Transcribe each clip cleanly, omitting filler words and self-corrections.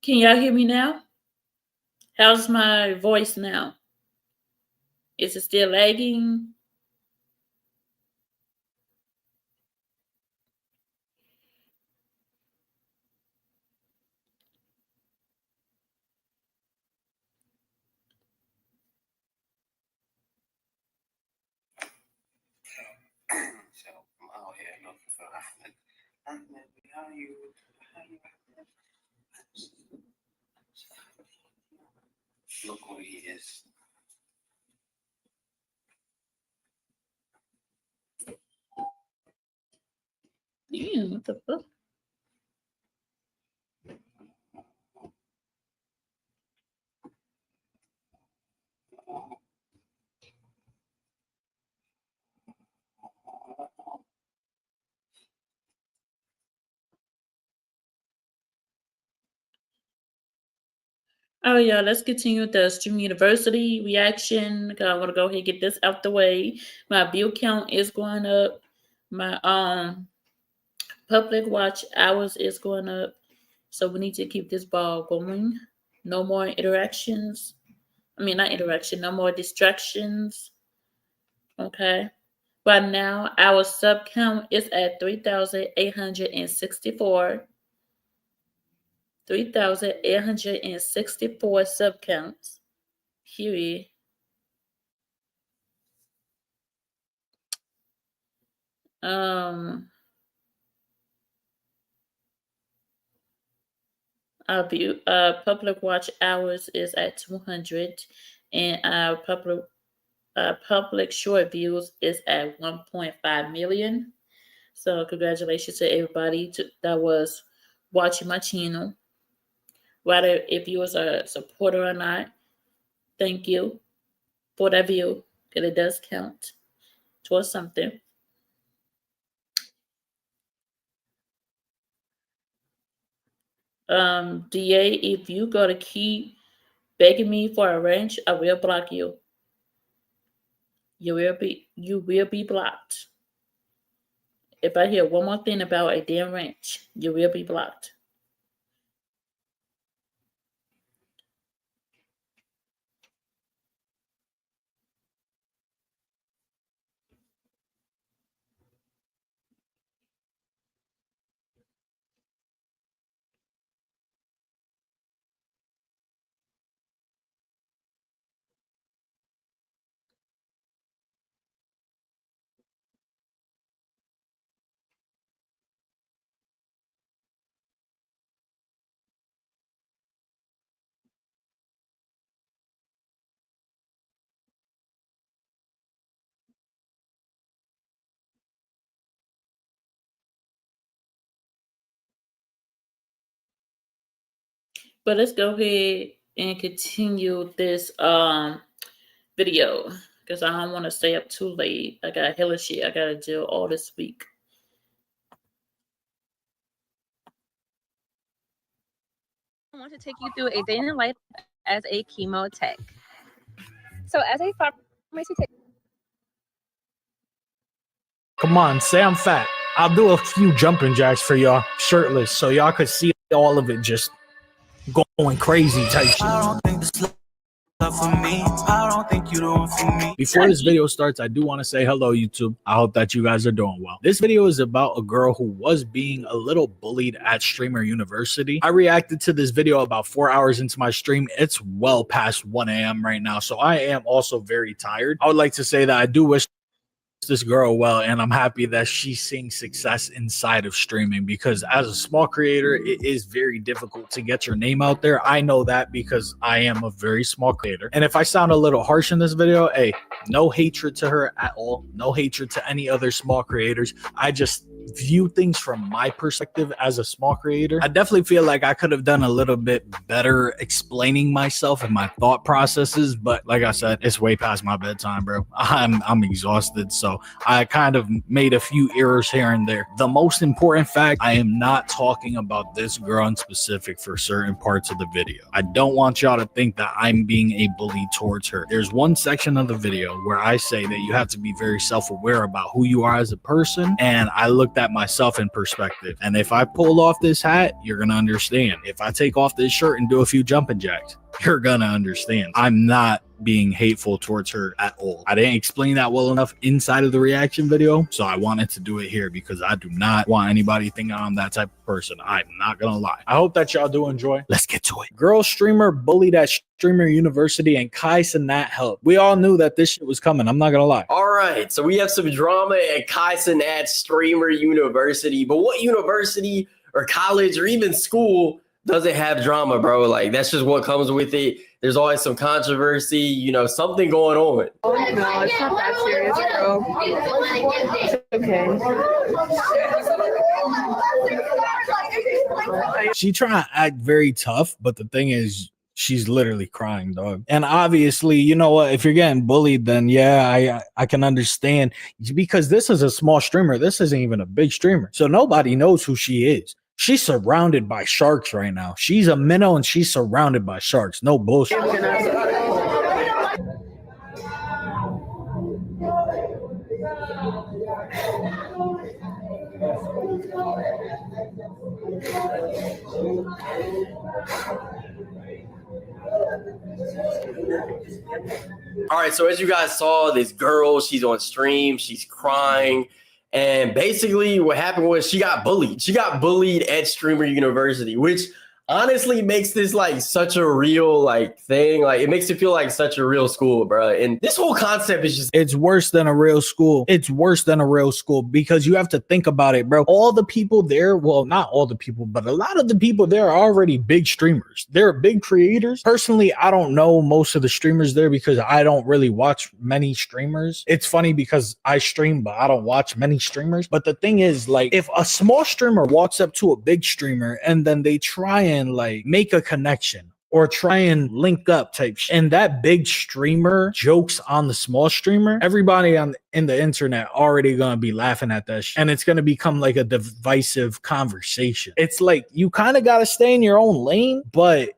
Can y'all hear me now? How's my voice now? Is it still lagging? So I'm out here looking for Ahmed. Ahmed, how you look who he is. Damn, what the fuck? Oh yeah, let's continue with the Stream University reaction. I want to go ahead and get this out the way. My view count is going up. My public watch hours is going up. So we need to keep this ball going. No more interactions. I mean, not interaction. No more distractions. Okay. Right now, our sub count is at 3,864. 3,864 sub counts. Period. Our public watch hours is at 200, and our public short views is at 1.5 million. So congratulations to everybody that was watching my channel. Whether if you was a supporter or not, thank you for that view, because it does count towards something. DA, if you gotta keep begging me for a wrench, I will block you. You will be blocked. If I hear one more thing about a damn wrench, you will be blocked. But let's go ahead and continue this video, because I don't want to stay up too late. I got hella shit I gotta do all this week. I want to take you through a day in the life as a chemo tech. So as a pharmacy tech. Come on, say I'm fat. I'll do a few jumping jacks for y'all, shirtless, so y'all could see all of it just going crazy type shit. I don't think this love for me. I don't think you don't for me. Before this video starts, I do want to say hello, YouTube. I hope that you guys are doing well. This video is about a girl who was being a little bullied at Streamer University. I reacted to this video about 4 hours into my stream. It's well past 1 a.m. right now, so I am also very tired. I would like to say that I do wish this girl well, and I'm happy that she's seeing success inside of streaming, because as a small creator, it is very difficult to get your name out there. I know that because I am a very small creator, and if I sound a little harsh in this video, hey, no hatred to her at all, no hatred to any other small creators. I just view things from my perspective as a small creator. I definitely feel like I could have done a little bit better explaining myself and my thought processes, but like I said, it's way past my bedtime, bro. I'm exhausted, so I kind of made a few errors here and there. The most important fact, I am not talking about this girl in specific for certain parts of the video. I don't want y'all to think that I'm being a bully towards her. There's one section of the video where I say that you have to be very self-aware about who you are as a person, and I look looked at myself in perspective. And if I pull off this hat, you're going to understand. If I take off this shirt and do a few jumping jacks, you're going to understand. I'm not being hateful towards her at all. I didn't explain that well enough inside of the reaction video, so I wanted to do it here because I do not want anybody thinking I'm that type of person. I'm not gonna lie. I hope that y'all do enjoy. Let's get to it. Girl streamer bullied at Streamer University and Kai Cenat helped. We all knew that this shit was coming. I'm not gonna lie. All right, so we have some drama at Kai Cenat Streamer University, but what university or college or even school doesn't have drama, bro? Like, that's just what comes with it. There's always some controversy, you know, something going on. Oh, no, it's not that serious, bro. It's okay. She trying to act very tough, but the thing is, she's literally crying, dog. And obviously, you know what? If you're getting bullied, then yeah, I can understand, because this is a small streamer. This isn't even a big streamer. So nobody knows who she is. She's surrounded by sharks right now. She's a minnow and she's surrounded by sharks. No bullshit. All right, so as you guys saw, this girl, she's on stream, she's crying. And basically what happened was she got bullied. She got bullied at Streamer University, which honestly makes this like such a real like thing. Like, it makes it feel like such a real school, bro. And this whole concept is just, it's worse than a real school. It's worse than a real school because you have to think about it, bro. All the people there, well, not all the people, but a lot of the people there are already big streamers. They're big creators. Personally, I don't know most of the streamers there because I don't really watch many streamers. It's funny because I stream, but I don't watch many streamers. But the thing is, like, if a small streamer walks up to a big streamer and then they try and like make a connection or try and link up type shit, and that big streamer jokes on the small streamer, everybody in the internet already gonna be laughing at that shit, and it's gonna become like a divisive conversation. It's like you kind of gotta stay in your own lane, but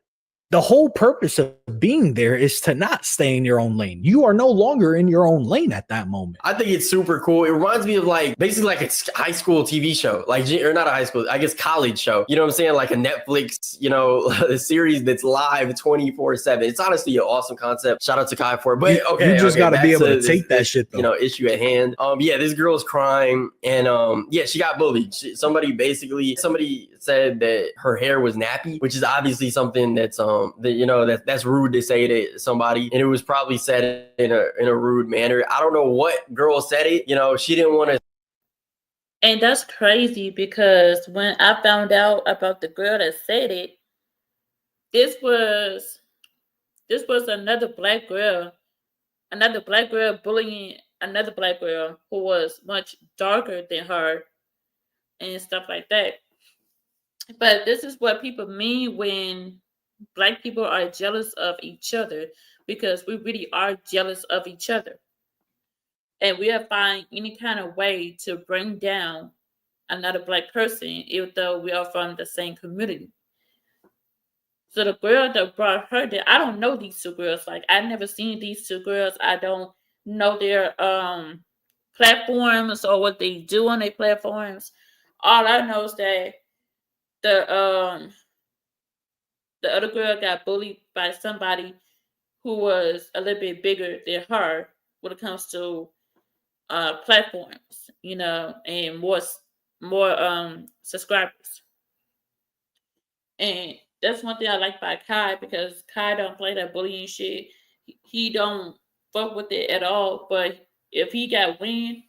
the whole purpose of being there is to not stay in your own lane. You are no longer in your own lane at that moment. I think it's super cool. It reminds me of like basically like a high school TV show, like, or not a high school, I guess college show. You know what I'm saying? Like a Netflix, you know, a series that's live 24/7. It's honestly an awesome concept. Shout out to Kai for it. But okay, you just got to be able to this, take that shit though. You know, issue at hand. Yeah, this girl's crying, and yeah, she got bullied. Somebody said that her hair was nappy, which is obviously something that's that, you know, that's rude to say to somebody, and it was probably said in a rude manner. I don't know what girl said it. You know, she didn't want to. And that's crazy because when I found out about the girl that said it, this was another black girl bullying another black girl who was much darker than her and stuff like that. But this is what people mean when Black people are jealous of each other, because we really are jealous of each other. And we'll find any kind of way to bring down another Black person, even though we are from the same community. So the girl that brought her there, I don't know these two girls. Like, I've never seen these two girls. I don't know their platforms or what they do on their platforms. All I know is that the other girl got bullied by somebody who was a little bit bigger than her when it comes to platforms, you know, and more subscribers. And that's one thing I like about Kai, because Kai don't play that bullying shit. He don't fuck with it at all. But if he got wind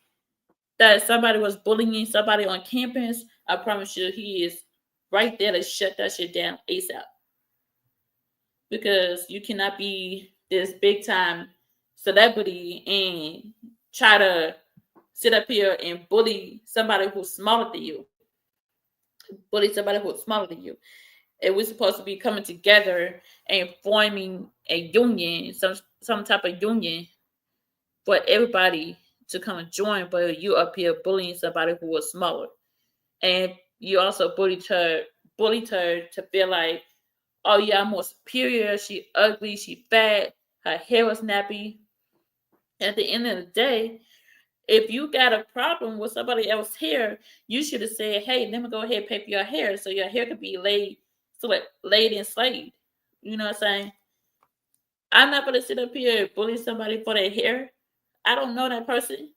that somebody was bullying somebody on campus, I promise you he is right there to shut that shit down ASAP. Because you cannot be this big time celebrity and try to sit up here and bully somebody who's smaller than you. And we're supposed to be coming together and forming a union, some type of union for everybody to come and join. But you up here bullying somebody who was smaller. And you also bullied her to feel like, oh yeah, I'm more superior. She ugly. She fat. Her hair was nappy. At the end of the day, if you got a problem with somebody else's hair, you should have said, "Hey, let me go ahead and pay for your hair, so your hair could be laid and slayed." You know what I'm saying? I'm not gonna sit up here and bully somebody for their hair. I don't know that person.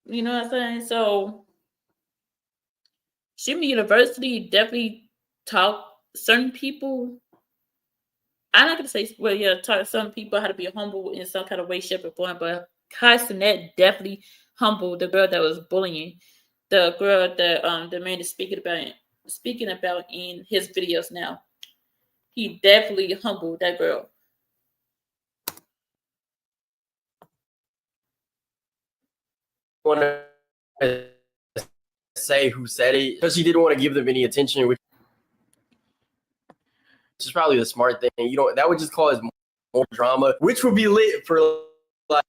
You know what I'm saying? So, Shimmy University definitely taught certain people. I'm not gonna say, well, yeah, taught some people how to be humble in some kind of way, shape, or form, but Kai Cenat definitely humbled the girl that was bullying the girl that the man is speaking about in his videos now. He definitely humbled that girl. Want to say who said it because she didn't want to give them any attention, which is probably the smart thing. You know, that would just cause more drama, which would be lit for like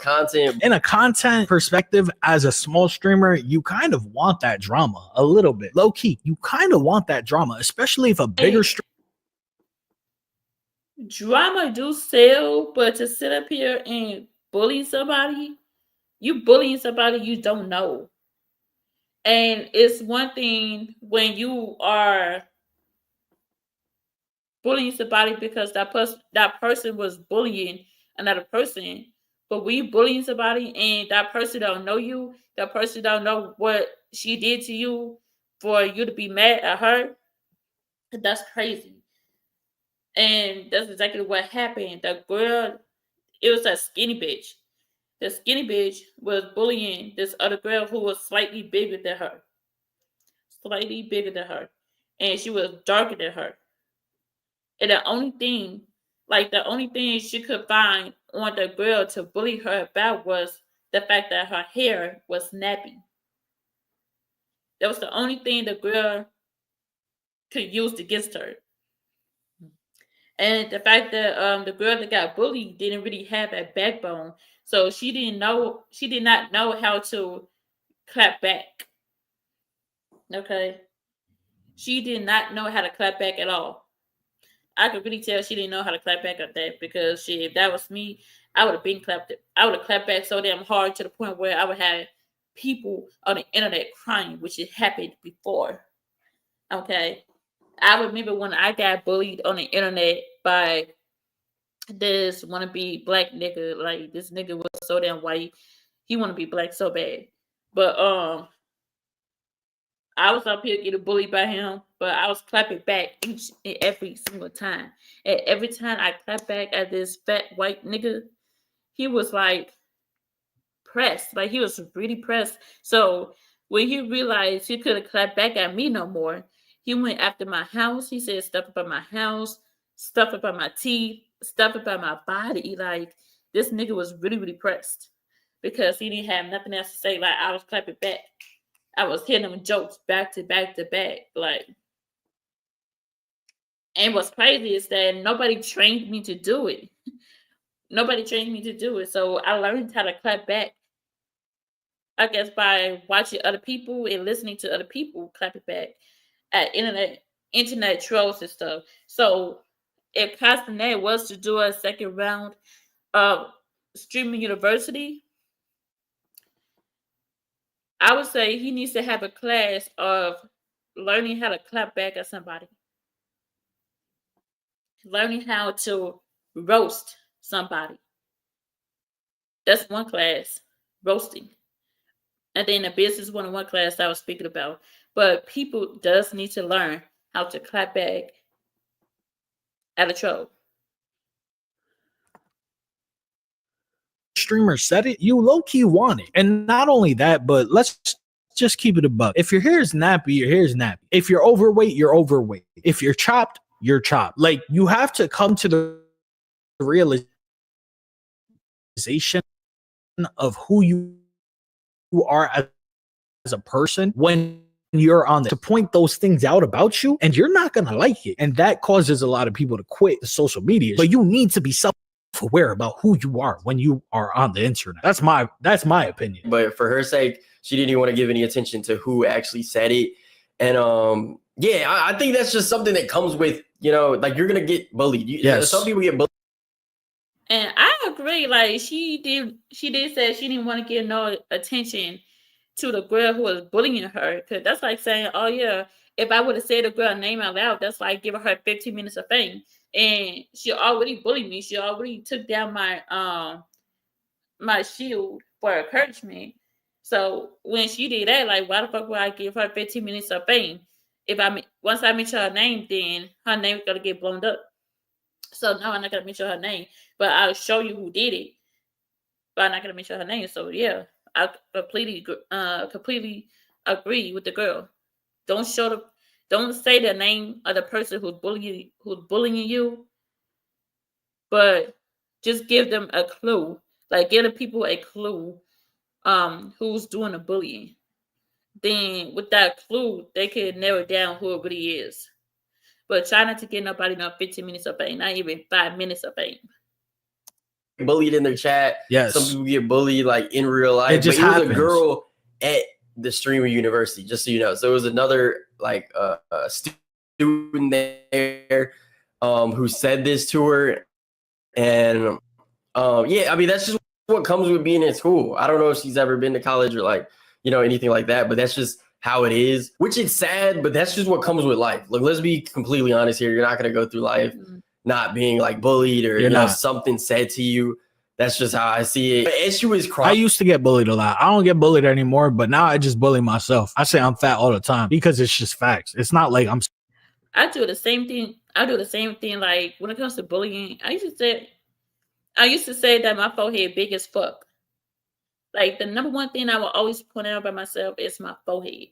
content. In a content perspective, as a small streamer, you kind of want that drama a little bit. Low key, you kind of want that drama, especially if a bigger drama do sell, but to sit up here and bully somebody, you bullying somebody you don't know. And it's one thing when you are bullying somebody because that person was bullying another person. But we bullying somebody and that person don't know you, that person don't know what she did to you for you to be mad at her. That's crazy. And that's exactly what happened. The girl, it was a skinny bitch. The skinny bitch was bullying this other girl who was slightly bigger than her. Slightly bigger than her. And she was darker than her. And the only thing she could find on the girl to bully her about was the fact that her hair was nappy. That was the only thing the girl could use against her. And the fact that the girl that got bullied didn't really have a backbone. So she did not know how to clap back. Okay. She did not know how to clap back at all. I could really tell she didn't know how to clap back at that because if that was me, I would have been clapped. I would have clapped back so damn hard to the point where I would have people on the internet crying, which had happened before. Okay. I remember when I got bullied on the internet by this wannabe black nigga. Like, this nigga was so damn white. He wanna be black so bad. But I was up here getting bullied by him, but I was clapping back each and every single time. And every time I clapped back at this fat white nigga, he was like pressed. Like, he was really pressed. So when he realized he couldn't clap back at me no more, he went after my house. He said stuff about my house, stuff about my teeth, stuff about my body. Like, this nigga was really, really pressed because he didn't have nothing else to say. Like, I was clapping back. I was hitting him jokes back to back to back. Like, and what's crazy is that nobody trained me to do it. Nobody trained me to do it. So I learned how to clap back, I guess, by watching other people and listening to other people clap it back at internet trolls and stuff. So if Kai Cenat was to do a second round of Streaming University, I would say he needs to have a class of learning how to clap back at somebody. Learning how to roast somebody. That's one class, roasting. And then the business 101 class I was speaking about. But people does need to learn how to clap back at a troll. Streamer said it, you low-key want it. And not only that, but let's just keep it a buck. If your hair is nappy, your hair is nappy. If you're overweight, you're overweight. If you're chopped, you're chopped. Like, you have to come to the realization of who you are as a person when you're on to point those things out about you, and you're not gonna like it. And that causes a lot of people to quit the social media. But you need to be self-aware about who you are when you are on the internet. That's my opinion. But for her sake, she didn't even want to give any attention to who actually said it. And yeah, I think that's just something that comes with, like, you're gonna get bullied. Yes. Some people get bullied. And I agree agree. Like she did say she didn't want to give no attention to the girl who was bullying her. Cause that's like saying, oh yeah, if I would have said the girl name out loud, that's like giving her 15 minutes of fame. And she already bullied me. She already took down my shield for encouragement. So when she did that, like why the fuck would I give her 15 minutes of fame? If once I mention her name, then her name's gonna get blown up. So no, I'm not gonna mention her name, but I'll show you who did it. But I'm not gonna mention her name. So yeah, I completely agree with the girl. Don't say the name of the person who's bullying you, but just give them a clue. Like give the people a clue who's doing the bullying. Then with that clue, they can narrow down who it really is. But try not to get nobody no 15 minutes of fame, not even 5 minutes of fame. Bullied in their chat. Yes. Some people get bullied like in real life. It just but it happens. was a girl at the Streamer University, just so you know. So it was another like student there who said this to her. And yeah, I mean that's just what comes with being in school. I don't know if she's ever been to college or like, you know, anything like that, but that's just how it is, which is sad, but that's just what comes with life. Like, let's be completely honest here. You're not going to go through life not being like bullied or you know, something said to you. That's just how I see it. And she was crying. I used to get bullied a lot. I don't get bullied anymore, but now I just bully myself. I say I'm fat all the time because it's just facts. It's not like I do the same thing. Like when it comes to bullying, I used to say that my forehead big as fuck. Like the number one thing I will always point out by myself is my forehead.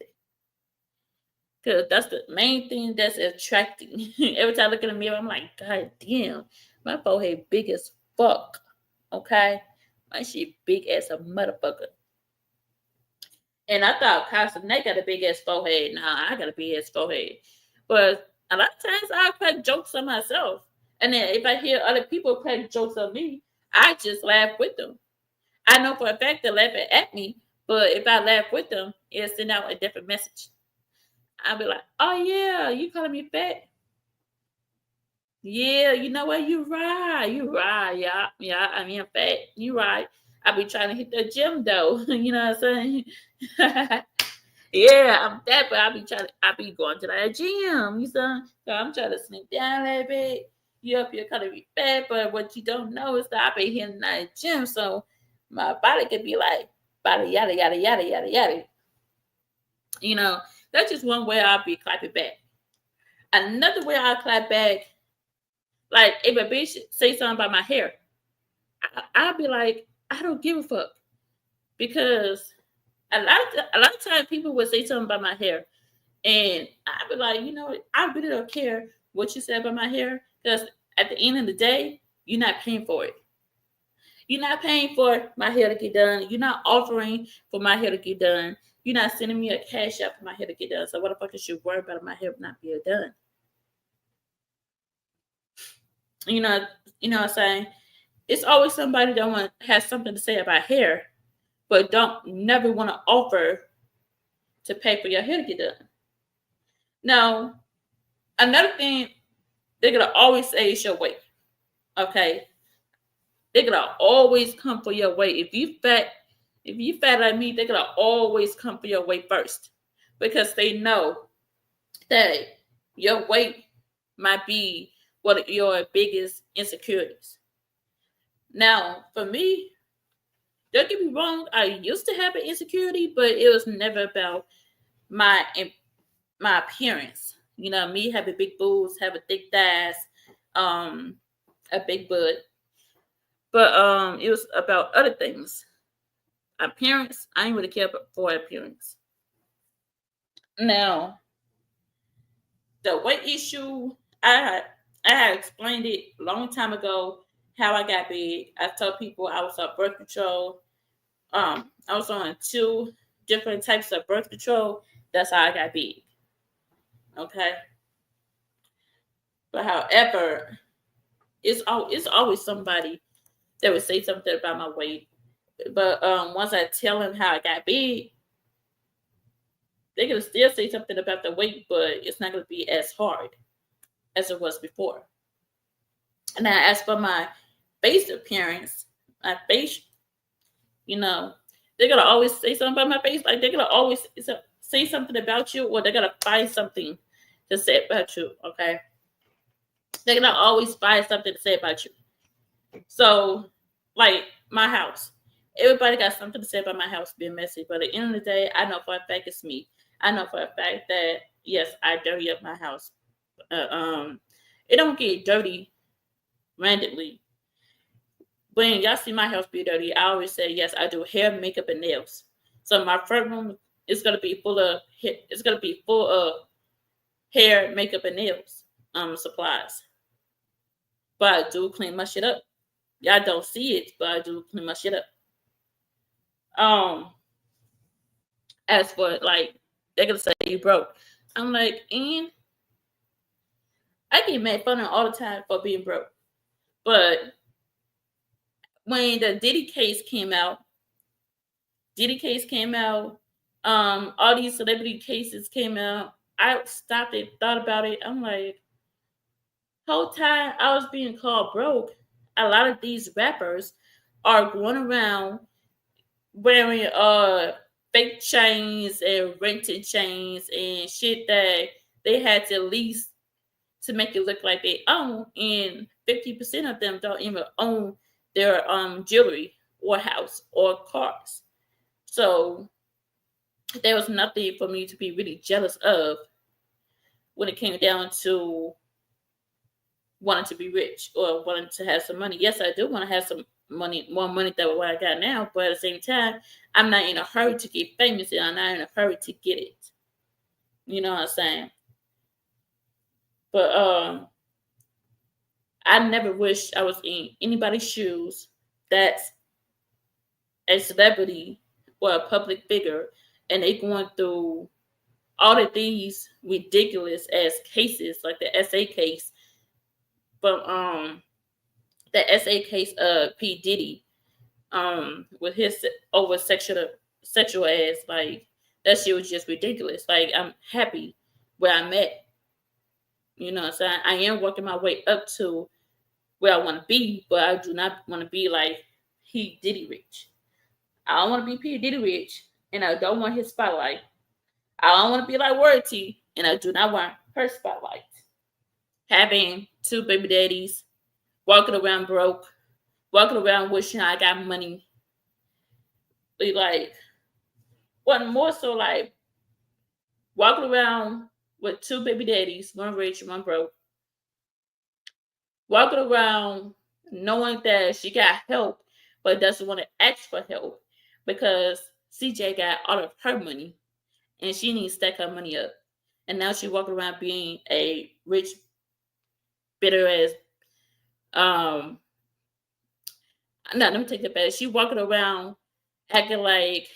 Cause that's the main thing that's attracting. Every time I look in the mirror, I'm like, God damn, my forehead big as fuck. Okay? My shit big as a motherfucker. And I thought Castanet got a big ass forehead. Nah, I got a big ass forehead. But a lot of times I crack jokes on myself. And then if I hear other people crack jokes on me, I just laugh with them. I know for a fact they're laughing at me, but if I laugh with them, it'll send out a different message. I'll be like, oh yeah, you calling me fat? Yeah, you know what? You right. Yeah, I mean, I'm fat. You right. I be trying to hit the gym though. You know what I'm saying? Yeah, I'm fat, but I be going to that gym. You know? So I'm trying to slim down a little bit. You up here calling me fat, but what you don't know is that I be hitting that gym, so my body could be like, body yada yada yada yada yada. You know, that's just one way I'll be clapping back. Another way I'll clap back, like if a bitch say something about my hair, I'll be like, I don't give a fuck. Because a lot of times people would say something about my hair. And I'll be like, you know, I really don't care what you said about my hair. Because at the end of the day, you're not paying for it. You're not paying for my hair to get done. You're not offering for my hair to get done. You're not sending me a cash out for my hair to get done. So what the fuck is you worry about my hair not being done? You know what I'm saying? It's always somebody that has something to say about hair, but never want to offer to pay for your hair to get done. Now, another thing they're gonna always say is your weight. Okay. They're gonna always come for your weight. If you fat like me, they're gonna always come for your weight first. Because they know that your weight might be one of your biggest insecurities. Now, for me, don't get me wrong, I used to have an insecurity, but it was never about my appearance. You know, me having big boobs, having thick thighs, a big butt. But it was about other things. Appearance, I ain't really care for appearance. Now, the weight issue, I had explained it a long time ago how I got big. I told people I was on birth control. I was on 2 different types of birth control. That's how I got big. Okay. But however, it's always somebody that would say something about my weight. But once I tell them how I got big, they're gonna still say something about the weight, but it's not gonna be as hard as it was before. And now, as for my face appearance, my face, you know, they're gonna always say something about my face. Like they're gonna always say something about you, or they're gonna find something to say about you. Okay, they're gonna always find something to say about you. So, like my house, everybody got something to say about my house being messy. But at the end of the day, I know for a fact it's me. I know for a fact that yes, I dirty up my house. It don't get dirty randomly. When y'all see my house be dirty, I always say yes, I do hair, makeup, and nails. So my front room is gonna be full of hair, makeup, and nails supplies. But I do clean my shit up. Y'all don't see it, but I do clean my shit up. As for like, they're gonna say you broke. I'm like, and I get made fun of all the time for being broke. But when the Diddy case came out, all these celebrity cases came out, I stopped and thought about it. I'm like, whole time I was being called broke, a lot of these rappers are going around wearing fake chains and rented chains and shit that they had to lease to make it look like they own, and 50% of them don't even own their jewelry or house or cars. So there was nothing for me to be really jealous of when it came down to wanting to be rich or wanting to have some money. Yes, I do want to have some money, more money than what I got now, but at the same time, I'm not in a hurry to get famous and I'm not in a hurry to get it. You know what I'm saying? But I never wished I was in anybody's shoes that's a celebrity or a public figure and they going through all of these ridiculous ass cases like the SA case. But the SA case of P. Diddy with his over sexual ass, like that shit was just ridiculous. Like I'm happy where I'm at. You know what I'm saying? I am working my way up to where I want to be, but I do not want to be like P. Diddy rich. I don't want to be P. Diddy rich, and I don't want his spotlight. I don't want to be like Royalty, and I do not want her spotlight. Having 2 baby daddies, walking around broke, walking around wishing I got money. Like, what more so like walking around with 2 baby daddies, one rich and one broke. Walking around knowing that she got help, but doesn't want to ask for help because CJ got all of her money and she needs to stack her money up. And now she walking around being a rich, bitter ass. No, let me take that back. She walking around acting like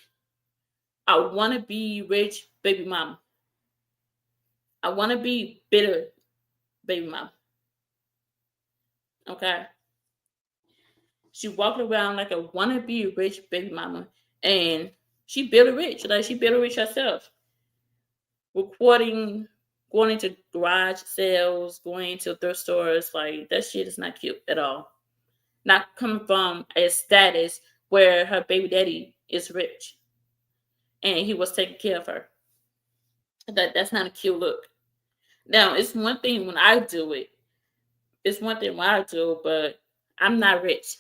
I want to be rich, baby mama. I want to be bitter, baby mama. Okay. She walking around like a wanna be rich baby mama, and she bitter rich. Like she bitter rich herself. Recording, going into garage sales, going into thrift stores, like that shit is not cute at all. Not coming from a status where her baby daddy is rich, and he was taking care of her. That's not a cute look. Now it's one thing when I do it. It's one thing when I do, but I'm not rich.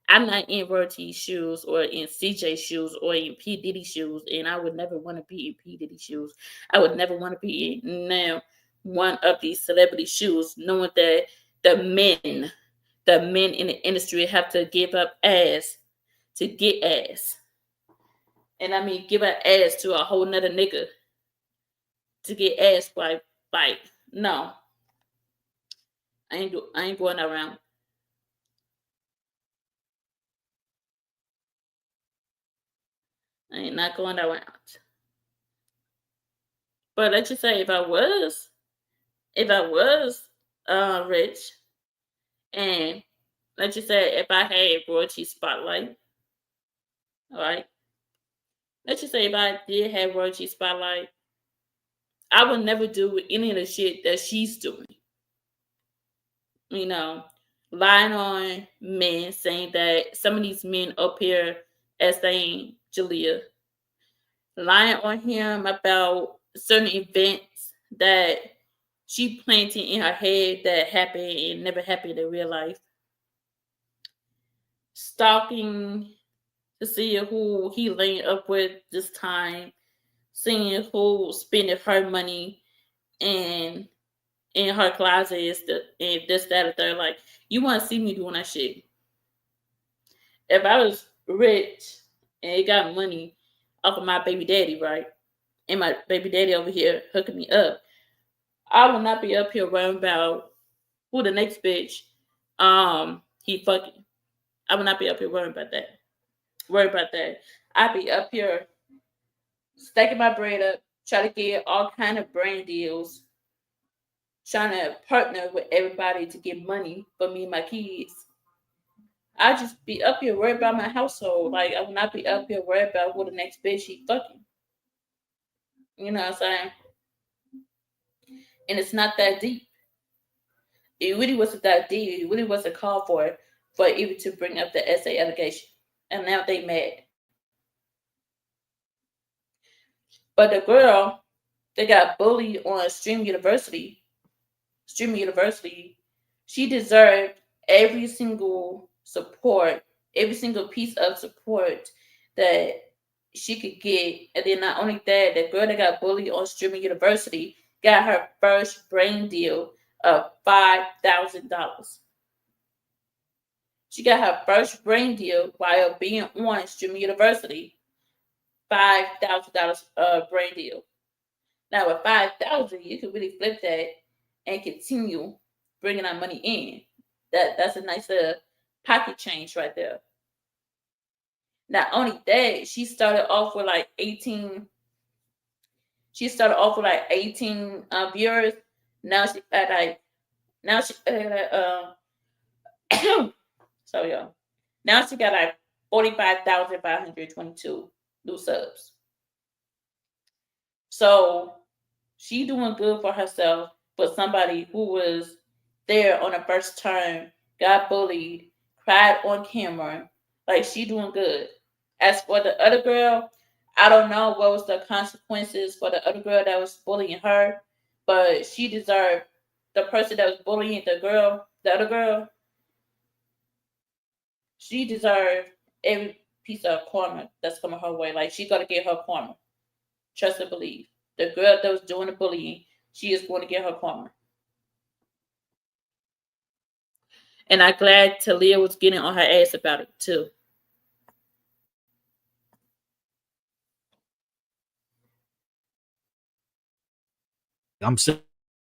I'm not in Royalty's shoes or in CJ's shoes or in P. Diddy's shoes, and I would never want to be in P. Diddy's shoes. I would never want to be in now one of these celebrity shoes, knowing that the men in the industry have to give up ass to get ass. And I mean give up ass to a whole nother nigga to get ass like no. I ain't going around. I ain't not going around. But let's just say if I was rich, and let's just say if I had Royalty spotlight, all right. Let's just say if I did have Royalty spotlight, I would never do any of the shit that she's doing. You know, lying on men, saying that some of these men up here as saying Jalea, lying on him about certain events that she planted in her head that happened and never happened in real life. Stalking to see who he linked up with this time, seeing who spending her money and in her closet is and this, that, or third. Like, you want to see me doing that shit. If I was rich and got money off of my baby daddy, right? And my baby daddy over here hooking me up, I will not be up here worrying about who the next bitch he fucking. I will not be up here worrying about that. I'd be up here stacking my bread up, trying to get all kind of brand deals, trying to partner with everybody to get money for me and my kids. I just be up here worried about my household. Like, I will not be up here worried about who the next bitch he fucking. You know what I'm saying? And it's not that deep. It really wasn't that deep. It really wasn't called for even to bring up the SA allegation. And now they mad. But the girl that got bullied on Stream University, she deserved every single support, every single piece of support that she could get. And then not only that, the girl that got bullied on Streaming University got her first brain deal of $5,000. She got her first brain deal while being on Streaming University. $5,000 brain deal. Now with $5,000, you can really flip that and continue bringing that money in. That's a nice pocket change right there. Not only that, she started off with like 18. She started off with like 18 viewers. Now she at like sorry y'all. Now she got like 45,522 new subs. So she doing good for herself, but somebody who was there on the first term, got bullied, cried on camera, like she doing good. As for the other girl, I don't know what was the consequences for the other girl that was bullying her, but she deserved, the person that was bullying the other girl, she deserved every piece of karma that's coming her way. Like, she got to get her karma. Trust and believe. The girl that was doing the bullying, she is going to get her karma. And I'm glad Talia was getting on her ass about it too. I'm sitting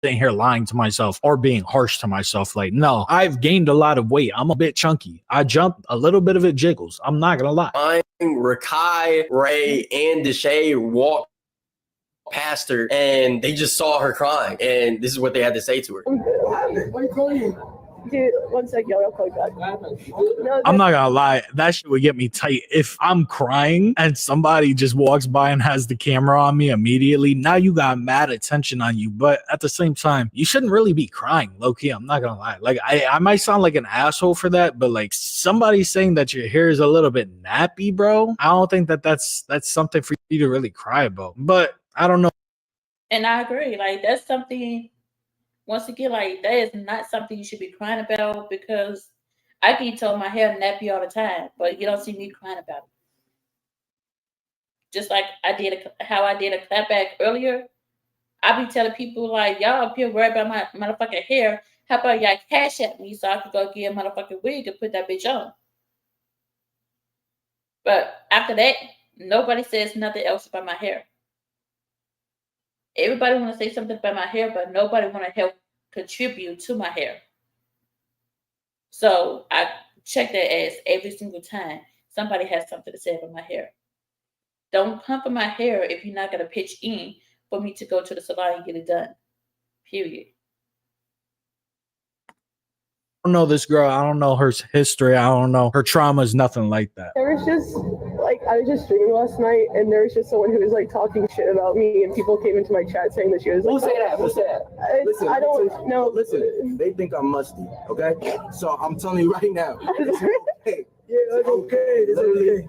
here lying to myself or being harsh to myself. Like, no, I've gained a lot of weight. I'm a bit chunky. I jump, a little bit of it jiggles. I'm not going to lie. Rakai, Ray, and Deshae walked past her and they just saw her crying. And this is what they had to say to her. Why are you crying? Dude, one second, y'all. I'll call you back. No, I'm not gonna lie, that shit would get me tight. If I'm crying and somebody just walks by and has the camera on me immediately, now you got mad attention on you. But at the same time, you shouldn't really be crying, low-key. I'm not gonna lie. Like, I might sound like an asshole for that, but like, somebody saying that your hair is a little bit nappy, bro, I don't think that's something for you to really cry about. But I don't know. And I agree. Like, that's something, once again, like, that is not something you should be crying about, because I can tell my hair nappy all the time, but you don't see me crying about it. Just like how I did a clapback earlier. I be telling people, like, y'all up here worried about my motherfucking hair. How about y'all cash at me so I can go get a motherfucking wig and put that bitch on? But after that, nobody says nothing else about my hair. Everybody want to say something about my hair, but nobody want to help contribute to my hair. So I check that ass every single time somebody has something to say about my hair. Don't come for my hair if you're not going to pitch in for me to go to the salon and get it done. Period. know this girl. I don't know her history. I don't know her trauma is nothing like that. There was just like I was just streaming last night, and there was just someone who was like talking shit about me, and people came into my chat saying that she was. Who Like, say that? Who said that? Listen, I don't know. Listen, they think I'm musty, okay? So I'm telling you right now. It's okay. Yeah, it's okay. It's okay.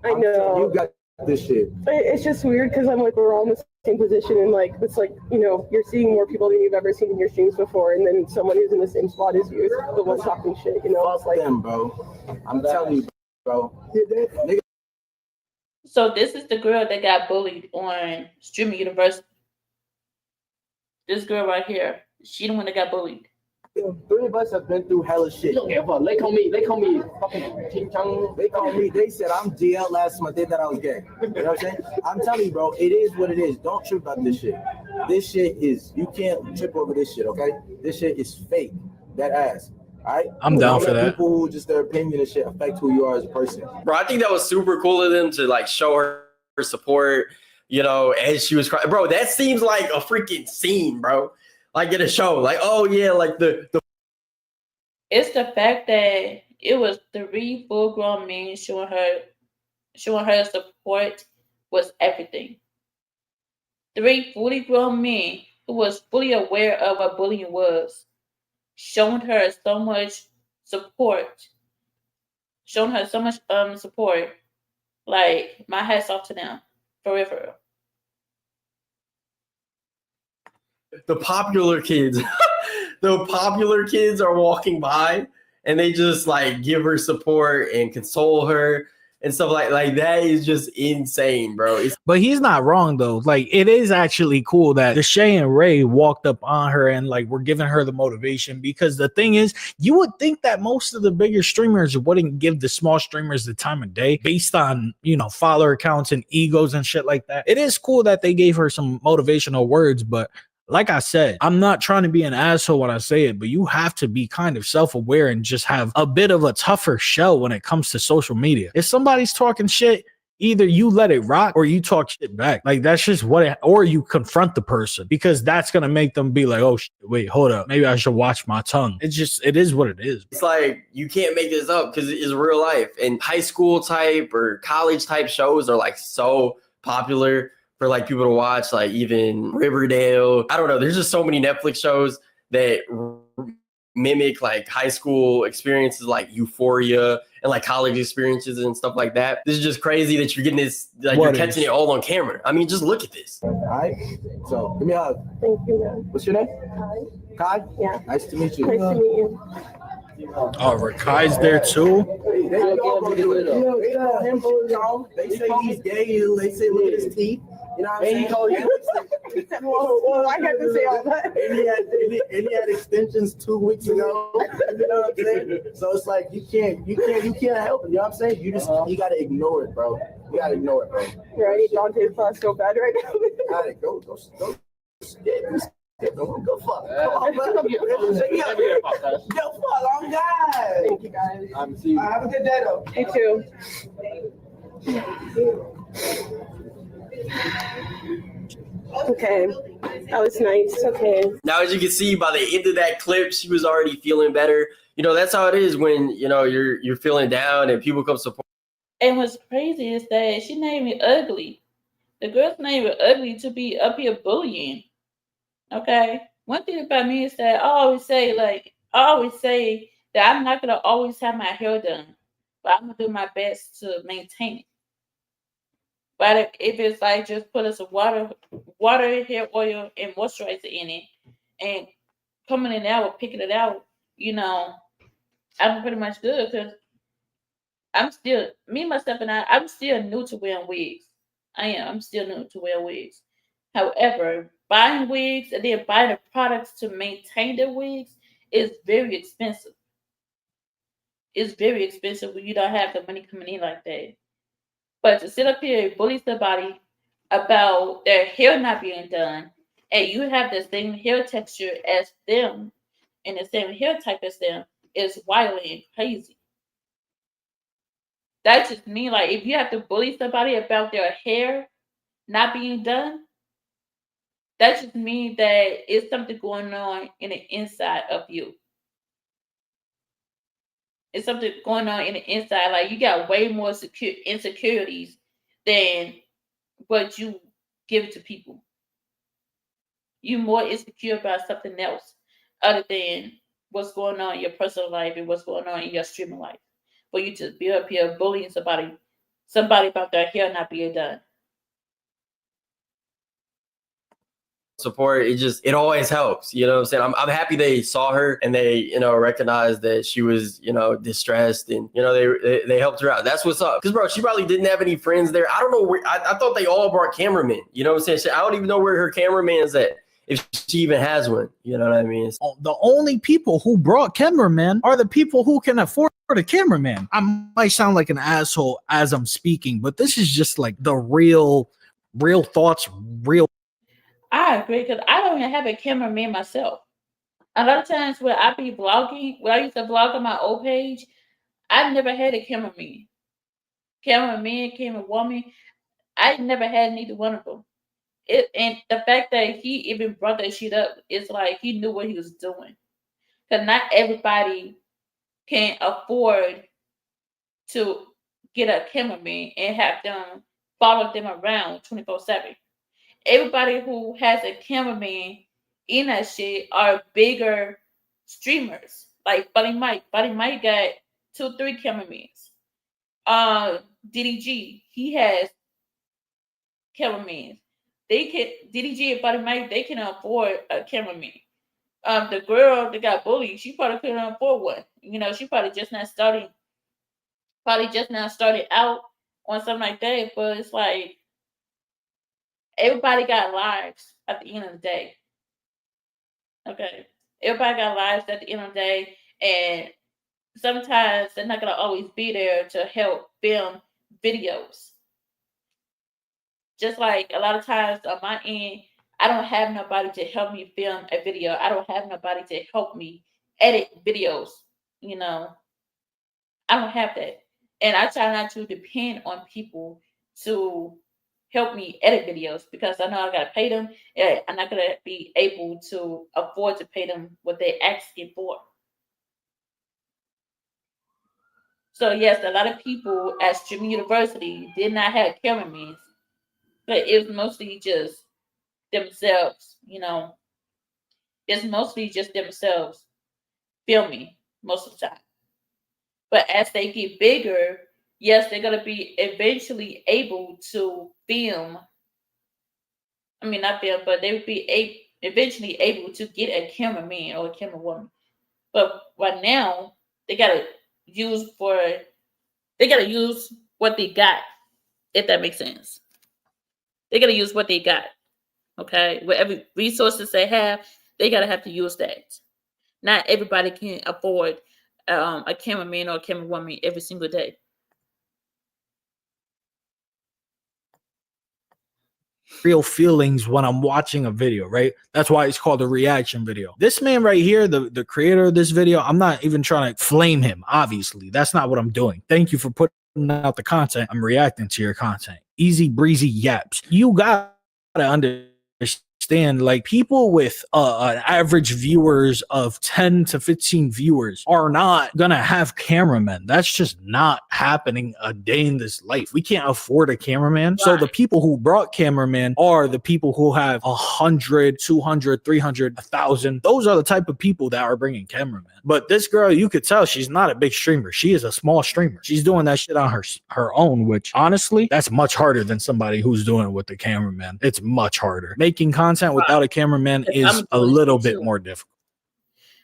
I I'm telling know. You got this shit. It's just weird because I'm like we're all in the same position, and like it's like you're seeing more people than you've ever seen in your streams before, and then someone who's in the same spot as you is the one talking shit. It's like them, bro. I'm telling you, bro. Nigga. So this is the girl that got bullied on Streamer University. This girl right here. She the one that got bullied. Three of us have been through hella shit. You don't give a fuck. They call me fucking King Chung. They called me. They said I'm GL last month. They thought I was gay. You know what I'm saying? I'm telling you, bro. It is what it is. Don't trip about this shit. This shit is. You can't trip over this shit. Okay? This shit is fake. That ass. All right? I'm down for that. People who just their opinion and shit affect who you are as a person. Bro, I think that was super cool of them to like show her support, as she was crying. Bro, that seems like a freaking scene, bro. Like in a show. Like, oh yeah, like the It's the fact that it was 3 full-grown men showing her support was everything. 3 fully grown men who was fully aware of what bullying was, showing her so much support, support. Like, my hat's off to them, for real, for real. the popular kids. The popular kids are walking by and they just like give her support and console her and stuff like that is just insane, bro. But he's not wrong though. Like it is actually cool that Deshae and Ray walked up on her and like we're giving her the motivation, because the thing is, you would think that most of the bigger streamers wouldn't give the small streamers the time of day based on, follower counts and egos and shit like that. It is cool that they gave her some motivational words, but like I said, I'm not trying to be an asshole when I say it, but you have to be kind of self-aware and just have a bit of a tougher shell when it comes to social media. If somebody's talking shit, either you let it rock or you talk shit back. Like that's just or you confront the person, because that's going to make them be like, oh shit, wait, hold up. Maybe I should watch my tongue. It is what it is. It's like, you can't make this up because it's real life. And high school type or college type shows are like so popular for like people to watch, like even Riverdale. I don't know. There's just so many Netflix shows that mimic like high school experiences like Euphoria and like college experiences and stuff like that. This is just crazy that you're getting this, like you're catching it all on camera. I mean, just look at this. All right. So give me a hug. Thank you. What's your name? Kai. Kai? Yeah. Nice to meet you. Nice to meet you. Oh, Rakai's there too. They say he's gay. They say look at his teeth. You know what I'm saying? Well, I got to say all that. And he had extensions 2 weeks ago. You know what I'm saying? So it's like you can't help it. You know what I'm saying? You gotta ignore it, bro. You gotta ignore it, bro. Right, Dante's class so bad right now. All right, go. Go fuck. Go fuck, long guy. Thank you guys. I'm seeing you. Have a good day though. You too. Okay, that was nice. Okay. Now, as you can see by the end of that clip, she was already feeling better. That's how it is when, you're feeling down and people come support. And what's crazy is that she named me ugly. The girl's named me ugly to be up here bullying. Okay? One thing about me is that I always say that I'm not going to always have my hair done, but I'm going to do my best to maintain it. But if it's like just put some water, hair oil, and moisturizer in it, and coming in out, picking it out, I'm pretty much good, because I'm still, myself and I'm still new to wearing wigs. I'm still new to wearing wigs. However, buying wigs and then buying the products to maintain the wigs is very expensive. It's very expensive when you don't have the money coming in like that. But to sit up here and bully somebody about their hair not being done, and you have the same hair texture as them and the same hair type as them, is wild and crazy. That just means, like, if you have to bully somebody about their hair not being done, that just means that it's something going on in the inside of you. It's something going on in the inside. Like you got way more insecurities than what you give to people. You more insecure about something else other than what's going on in your personal life and what's going on in your streaming life. For you to be up here bullying somebody about their hair not being done. Support, it always helps. You know what I'm saying? I'm happy they saw her and they, recognized that she was, distressed, and they helped her out. That's what's up. Because bro, she probably didn't have any friends there. I don't know where. I thought they all brought cameramen. You know what I'm saying? I don't even know where her cameraman's at, if she even has one. You know what I mean? The only people who brought cameramen are the people who can afford a cameraman. I might sound like an asshole as I'm speaking, but this is just like the real thoughts, real. I agree, because I don't even have a cameraman myself. A lot of times when I be vlogging, when I used to vlog on my old page, I never had a cameraman. Camerawoman, I never had neither one of them. And the fact that he even brought that shit up, it's like he knew what he was doing. Because not everybody can afford to get a cameraman and have them follow them around 24/7. Everybody who has a cameraman in that shit are bigger streamers. Like Buddy Mike. Buddy Mike got 2-3 cameramans. DDG, he has cameramans. DDG and Buddy Mike, they can afford a cameraman. The girl that got bullied, she probably couldn't afford one. She probably just not started out on something like that. But it's like everybody got lives at the end of the day. Okay. Everybody got lives at the end of the day. And sometimes they're not going to always be there to help film videos. Just like a lot of times on my end, I don't have nobody to help me film a video. I don't have nobody to help me edit videos. I don't have that. And I try not to depend on people to help me edit videos, because I know I gotta pay them, and I'm not gonna be able to afford to pay them what they're asking for. So yes, a lot of people at Streaming University did not have cameramen, but it was mostly just themselves. It's mostly just themselves filming most of the time. But as they get bigger, yes, they're going to be eventually able to film. I mean, not film, but they would be eventually able to get a cameraman or a camerawoman. But right now, they got to use what they got, if that makes sense. They got to use what they got. Okay? Whatever resources they have to use that. Not everybody can afford a cameraman or a camerawoman every single day. Real feelings when I'm watching a video, right? That's why it's called a reaction video. This man right here, the creator of this video, I'm not even trying to flame him. Obviously, that's not what I'm doing. Thank you for putting out the content. I'm reacting to your content. Easy breezy yaps. You gotta understand, like, people with an average viewers of 10 to 15 viewers are not gonna have cameramen. That's just not happening a day in this life. We can't afford a cameraman. Right. So the people who brought cameramen are the people who have 100, 200, 300, 1,000. Those are the type of people that are bringing cameramen. But this girl, you could tell she's not a big streamer. She is a small streamer. She's doing that shit on her own, which honestly, that's much harder than somebody who's doing it with the cameraman. It's much harder. Making content without a cameraman is a little bit more difficult.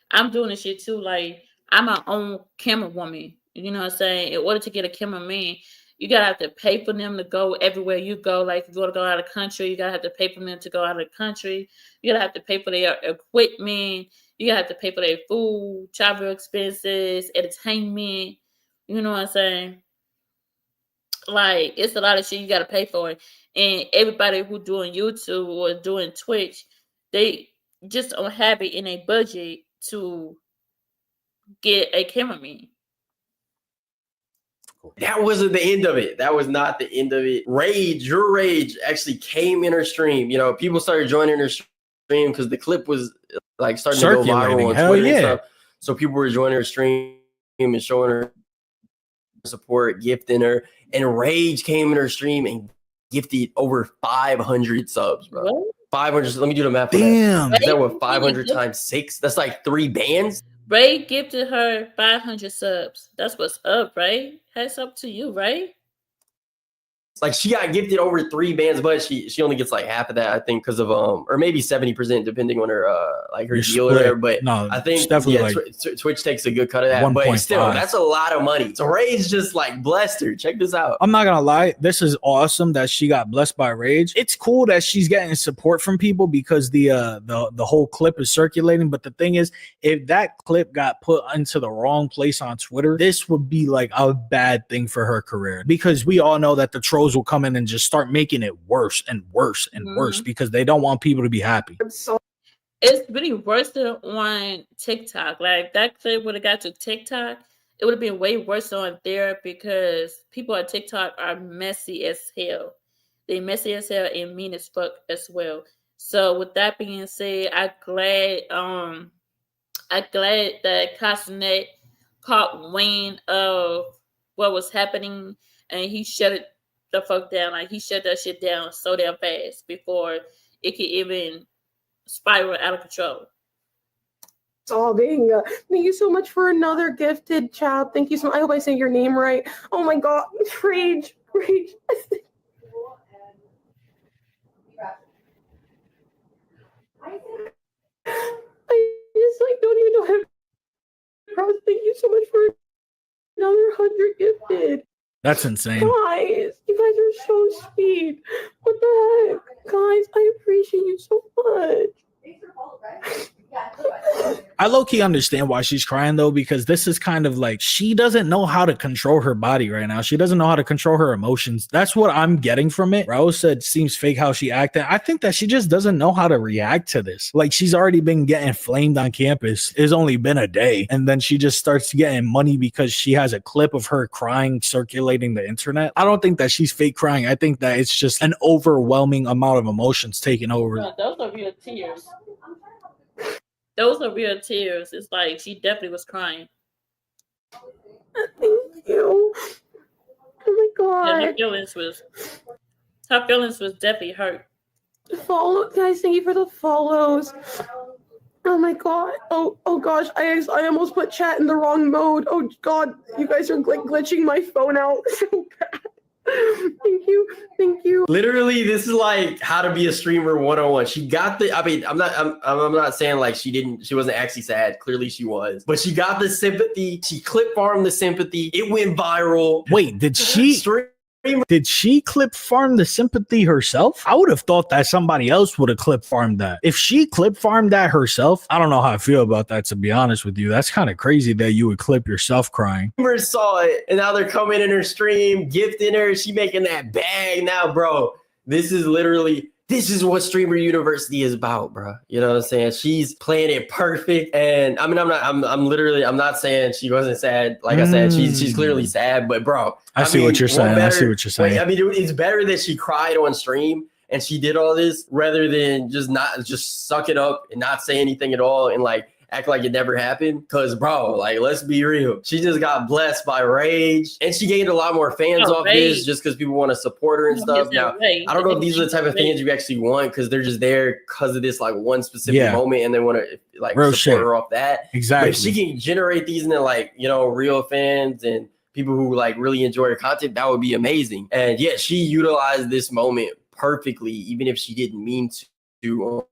I'm doing this shit too. Like, I'm my own camera woman. You know what I'm saying? In order to get a cameraman, you gotta have to pay for them to go everywhere you go. Like, if you want to go out of the country, you gotta have to pay for them to go out of the country. You gotta have to pay for their equipment. You gotta have to pay for their food, travel expenses, entertainment. You know what I'm saying? Like, it's a lot of shit you gotta pay for. And everybody who doing YouTube or doing Twitch, they just don't have it in a budget to get a cameraman. That wasn't the end of it. That was not the end of it. Your rage actually came in her stream. People started joining her stream because the clip was like starting to go viral on Twitter and stuff. So people were joining her stream and showing her support, gifting her. And Rage came in her stream and gifted over 500 subs, bro. What? 500. Let me do the math. Damn. Is that what 500 times 6? That's like 3 bands. Ray gifted her 500 subs. That's what's up, right? That's up to you, right? Like she got gifted over 3 bands, but she only gets like half of that, I think, because of or maybe 70% depending on her like her Your deal or split. whatever. But No, I think it's definitely like Twitch takes a good cut of that. But still, 1.5. that's a lot of money. So Ray's just like blessed her. Check this out. I'm not gonna lie, this is awesome that she got blessed by Rage. It's cool that she's getting support from people because the whole clip is circulating. But the thing is, if that clip got put into the wrong place on Twitter, this would be like a bad thing for her career, because we all know that the trolls will come in and just start making it worse and worse and worse because they don't want people to be happy. It's really worse than on TikTok. Like that clip would have got to TikTok, it would have been way worse on there because people on TikTok are messy as hell. They messy as hell and mean as fuck as well. So with that being said, I'm glad that Castanet caught wind of what was happening and he shut it the fuck down. Like he shut that shit down so damn fast before it could even spiral out of control. Sobbing. Thank you so much for another gifted child. Thank you so much. I hope I say your name right. Oh my god. Rage. I just like don't even know how to. Thank you so much for another 100 gifted. That's insane. Guys, you guys are so sweet. What the heck? Guys, I appreciate you so much. I low-key understand why she's crying though, because this is kind of like she doesn't know how to control her body right now. She doesn't know how to control her emotions. That's what I'm getting from it. Raul said seems fake how she acted. I think that she just doesn't know how to react to this. Like she's already been getting flamed on campus. It's only been a day. And then she just starts getting money because she has a clip of her crying circulating the internet. I don't think that she's fake crying. I think that it's just an overwhelming amount of emotions taking over. No, those are real tears. Those are real tears. It's like she definitely was crying. Thank you. Oh my god. Yeah, her feelings was definitely hurt. Follow, guys. Thank you for the follows. Oh my god. Oh gosh. I almost put chat in the wrong mode. Oh god. You guys are like glitching my phone out so bad. Thank you. Literally, this is like how to be a streamer 101. She got the. I mean, I'm not saying like she wasn't actually sad. Clearly, she was. But she got the sympathy. She clip farmed the sympathy. It went viral. Wait, did she clip farm the sympathy herself? I would have thought that somebody else would have clip farmed that. If she clip farmed that herself, I don't know how I feel about that, to be honest with you. That's kind of crazy that you would clip yourself crying. Streamers saw it, and now they're coming in her stream, gifting her. She making that bag now, bro. This is what Streamer University is about, bro. You know what I'm saying? She's playing it perfect. And I mean, I'm not saying she wasn't sad. Like I said, she's clearly sad, but bro, I see what you're saying. I mean, it's better that she cried on stream and she did all this rather than just suck it up and not say anything at all and like act like it never happened. Cause bro, like let's be real. She just got blessed by Rage and she gained a lot more fans off this just because people want to support her and stuff. Now, I don't know if these are the type of fans you actually want because they're just there because of this like one specific moment and they want to like real support shit. her off that. Exactly. But if she can generate these into like, you know, real fans and people who like really enjoy her content, that would be amazing. And yeah, she utilized this moment perfectly, even if she didn't mean to.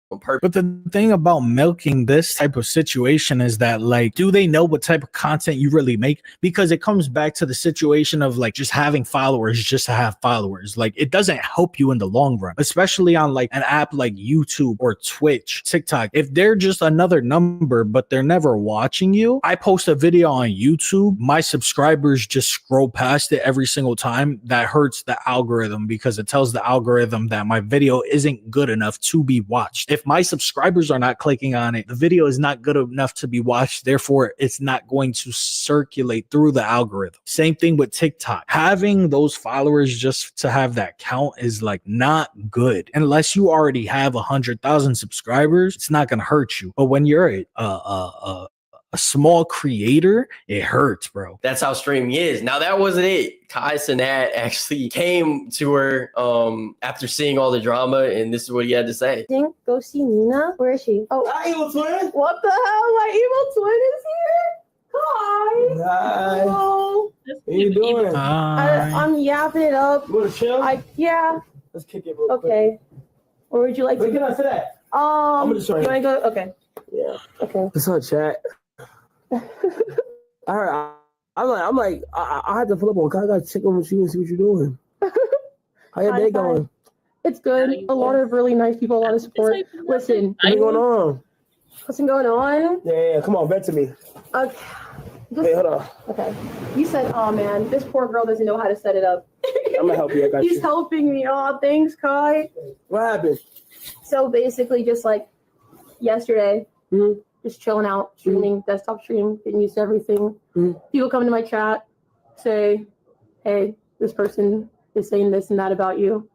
But the thing about milking this type of situation is that, like, do they know what type of content you really make? Because it comes back to the situation of like just having followers just to have followers. Like, it doesn't help you in the long run, especially on like an app like YouTube or Twitch, TikTok. If they're just another number, but they're never watching you, I post a video on YouTube, my subscribers just scroll past it every single time. That hurts the algorithm because it tells the algorithm that my video isn't good enough to be watched. If my subscribers are not clicking on it, the video is not good enough to be watched. Therefore, it's not going to circulate through the algorithm. Same thing with TikTok. Having those followers just to have that count is like not good. Unless you already have 100,000 subscribers, it's not going to hurt you. But when you're a a small creator, it hurts, bro. That's how streaming is. Now that wasn't it. Kai Cenat actually came to her after seeing all the drama, and this is what he had to say. Go see Nina. Where is she? Oh, Hi, evil twin. what the hell? My evil twin is here. Hi. Hi. Hello. What you doing? I'm yapping it up. You want to chill? Yeah. Let's kick it real quick. Okay. Where would you like Look to at us today. I'm gonna show you you. want to go? Okay. Yeah. Okay. What's up, chat? All right. I'm like, I had to flip on. I got to check on with you and see what you're doing. How your day going? It's good. A lot of really nice people, a lot of support. Listen, What's going on? what's going on? Yeah. Come on, vent to me. Okay. Hey, hold on. Okay. You said, oh man, this poor girl doesn't know how to set it up. I'm gonna help you. I got He's you. helping me. Oh, thanks, Kai. What happened? So basically, just like yesterday, Mhm. just chilling out, streaming, desktop stream, getting used to everything. Mhm. People come into my chat, say, hey, this person is saying this and that about you.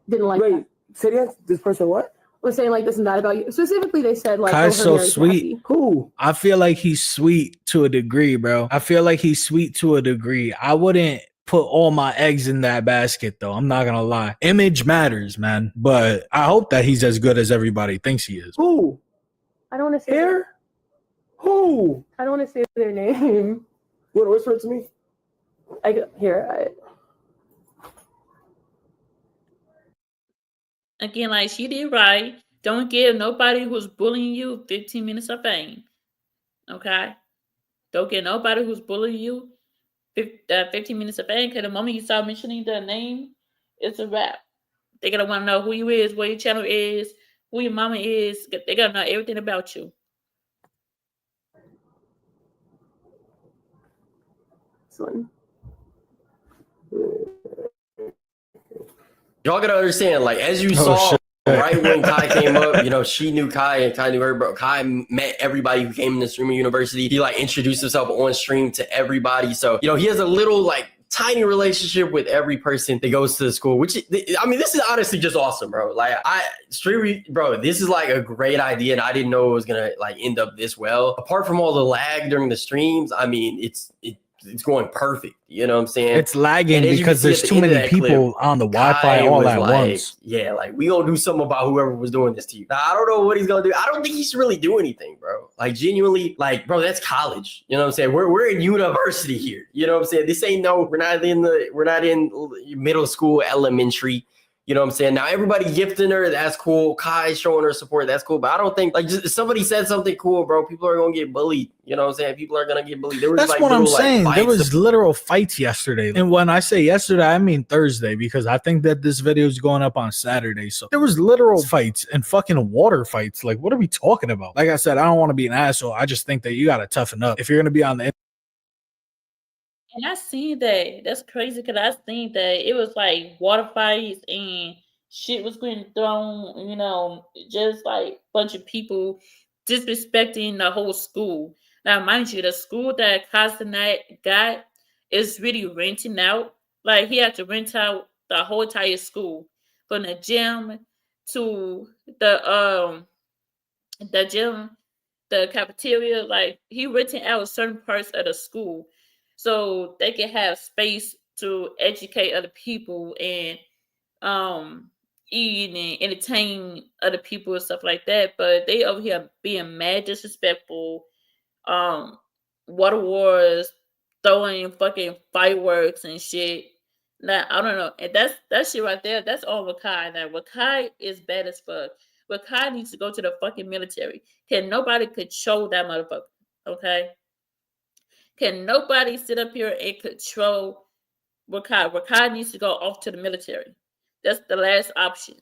Didn't like that. Wait, say again. This person what? Was saying like this and that about you. Specifically, they said like, Kai's her so marriage sweet. happy. Who? I feel like he's sweet to a degree, bro. I feel like he's sweet to a degree. I wouldn't put all my eggs in that basket, though. I'm not gonna lie. Image matters, man. But I hope that he's as good as everybody thinks he is. Who? I don't want to say. Here? Who? I don't want to say their name. You want to whisper it to me? Again, like she did right. Don't give nobody who's bullying you 15 minutes of fame. Okay? Don't give nobody who's bullying you 15 minutes of fame, because the moment you start mentioning their name, it's a wrap. They're going to want to know who you is, where your channel is, who your mama is. They're going to know everything about you. This one. Y'all gotta understand, like, as you saw shit. right when Kai came up, you know, she knew Kai and Kai knew her, but Kai met everybody who came into Streamer University. He like introduced himself on stream to everybody. So, you know, he has a little like tiny relationship with every person that goes to the school, which I mean, this is honestly just awesome, bro. Like bro, this is like a great idea, and I didn't know it was gonna like end up this well. Apart from all the lag during the streams, I mean, it's going perfect. You know what I'm saying? It's lagging And as you can because see there's at the too end of many that clip, people on the Wi-Fi Kai all was at like, once. yeah, like we gonna do something about whoever was doing this to you. Now, I don't know what he's gonna do. I don't think he should really do anything, bro. Like genuinely, like, bro, that's college. You know what I'm saying? We're in university here. You know what I'm saying? This ain't we're not in middle school, elementary. You know what I'm saying? Now everybody gifting her, that's cool. Kai showing her support, that's cool. But I don't think like just if somebody said something cool, bro, people are gonna get bullied. You know what I'm saying? People are gonna get bullied. There was That's like what I'm little, like, saying. There fights. was literal fights yesterday. And when I say yesterday, I mean Thursday, because I think that this video is going up on Saturday. So there was literal fights and fucking water fights. Like, what are we talking about? Like I said, I don't want to be an asshole. I just think that you got to toughen up. If you're going to be on the And I seen that. That's crazy, because I seen that it was like water fights and shit was getting thrown, you know, just like a bunch of people disrespecting the whole school. Now, mind you, the school that Kai Cenat got is really renting out. Like, he had to rent out the whole entire school, from the gym to the gym, the cafeteria. Like, he renting out certain parts of the school so they can have space to educate other people and eat and entertain other people and stuff like that. But they over here being mad disrespectful, water wars, throwing fucking fireworks and shit. Now I don't know, and that shit right there. That's all Wakai. Now Wakai is bad as fuck. Wakai needs to go to the fucking military. Can nobody control that motherfucker? Okay. Can nobody sit up here and control Wakai? Wakai needs to go off to the military. That's the last option.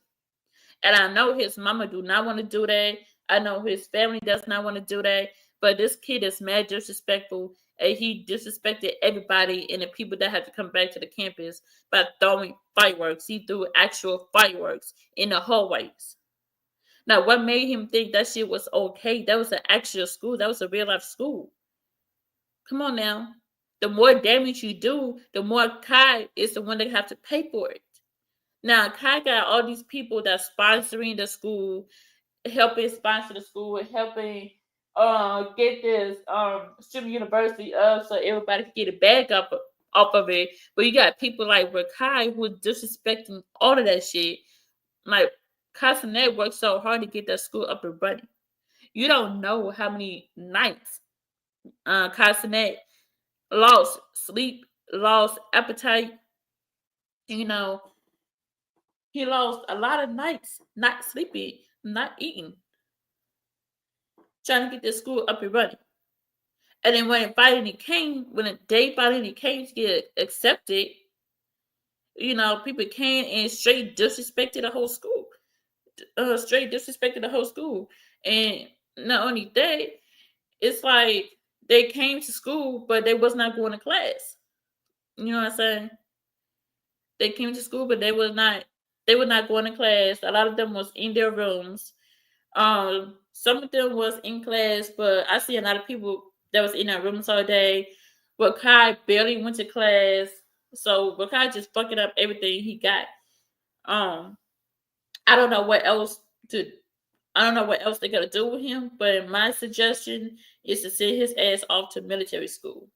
And I know his mama do not want to do that. I know his family does not want to do that. But this kid is mad disrespectful, and he disrespected everybody and the people that had to come back to the campus by throwing fireworks. He threw actual fireworks in the hallways. Now, what made him think that shit was okay? That was an actual school. That was a real life school. Come on now. The more damage you do, the more Kai is the one that have to pay for it. Now, Kai got all these people that's sponsoring the school, helping sponsor the school, helping get this streaming university up so everybody can get a bag up off of it. But you got people like Rakai who disrespecting all of that shit. Like Castanet worked so hard to get that school up and running. You don't know how many nights Castanet lost sleep, lost appetite. You know, he lost a lot of nights not sleeping, not eating, trying to get this school up and running. And then when the day finally came to get accepted, you know, people came and straight disrespected the whole school. And not only that, it's like they came to school, but they was not going to class. You know what I'm saying? They came to school, but they were not going to class. A lot of them was in their rooms. Some of them was in class, but I see a lot of people that was in their rooms all day. Rakai barely went to class. So Rakai just fucking up everything he got. I don't know what else they're gonna do with him, but my suggestion is to send his ass off to military school.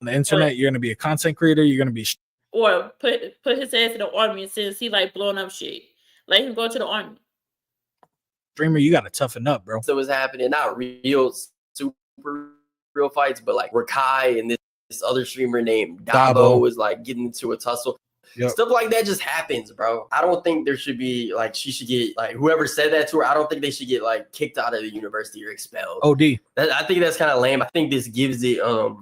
On the internet, you're gonna be a content creator. You're gonna be or put his ass in the army, and since he like blowing up shit, let him go to the army. streamer. You gotta toughen up, bro. So what's happening? Not real super real fights, but like Rakai and this other streamer named Dabo was like getting into a tussle. Yep. Stuff like that just happens, bro. I don't think there should be like she should get like whoever said that to her. I don't think they should get like kicked out of the university or expelled. OD. I think that's kind of lame. I think this gives it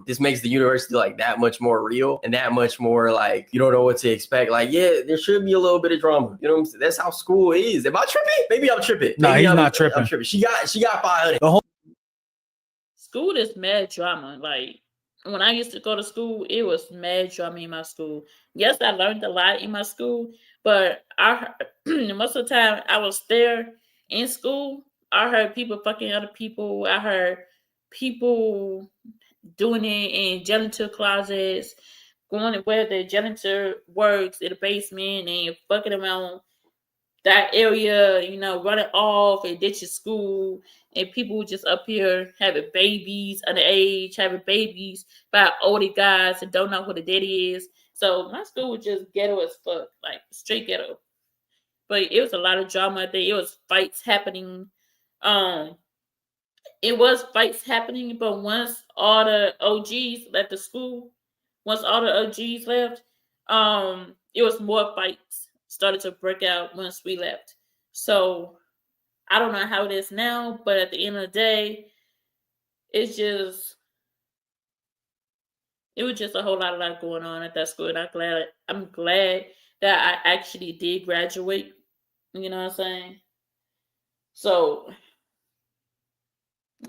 this makes the university like that much more real and that much more like you don't know what to expect. Like yeah, there should be a little bit of drama. You know what I'm saying? That's how school is. Am I tripping? Maybe I'm tripping. No, he's not tripping. I'm tripping. She got 500. The whole school is mad drama. Like when I used to go to school, it was mad drama in my school. Yes, I learned a lot in my school, but most of the time I was there in school, I heard people fucking other people. I heard people doing it in janitor closets, going to where the janitor works in the basement and fucking around that area, you know, running off and ditching school, and people just up here having babies underage, having babies by older guys and don't know who the daddy is. So my school was just ghetto as fuck, like straight ghetto. But it was a lot of drama. I think it was fights happening. It was fights happening, but once all the OGs left the school, it was more fights started to break out once we left. So I don't know how it is now, but at the end of the day, it was just a whole lot going on at that school. And I'm glad that I actually did graduate. You know what I'm saying? So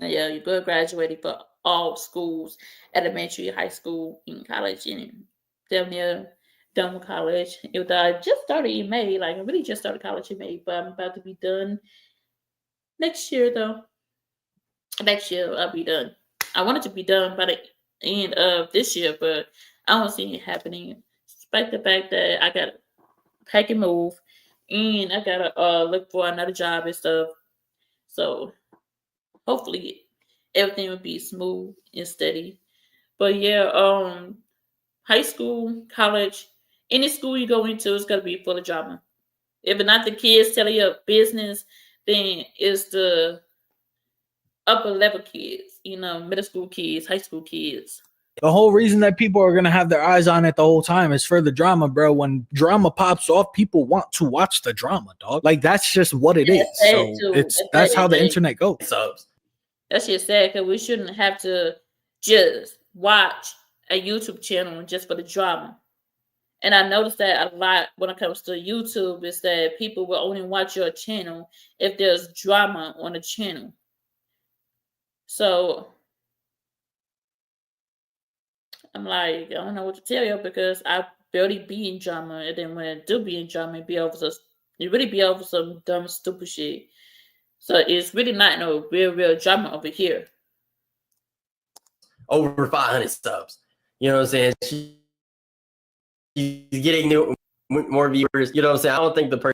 yeah, you go graduating for all schools, elementary, high school, in college, and damn near done with college. I just started in May. Like I really just started college in May, but I'm about to be done next year though. Next year I'll be done. I wanted to be done by the end of this year, but I don't see it happening. Despite the fact that I gotta pack and move and I gotta look for another job and stuff. So hopefully everything will be smooth and steady. But yeah, high school, college, any school you go into is gonna be full of drama. If it's not the kids telling your business, then it's the upper level kids, you know, middle school kids, high school kids. The whole reason that people are going to have their eyes on it the whole time is for the drama, bro. When drama pops off, people want to watch the drama, dog. Like, that's just what it is. So that's how the internet goes. That's just sad because we shouldn't have to just watch a YouTube channel just for the drama. And I noticed that a lot when it comes to YouTube is that people will only watch your channel if there's drama on the channel. So I'm like, I don't know what to tell you because I barely be in drama. And then when I do be in drama, it really be over some dumb, stupid shit. So it's really not no real drama over here. Over 500 subs. You know what I'm saying? She's getting more viewers. You know what I'm saying? I don't think the person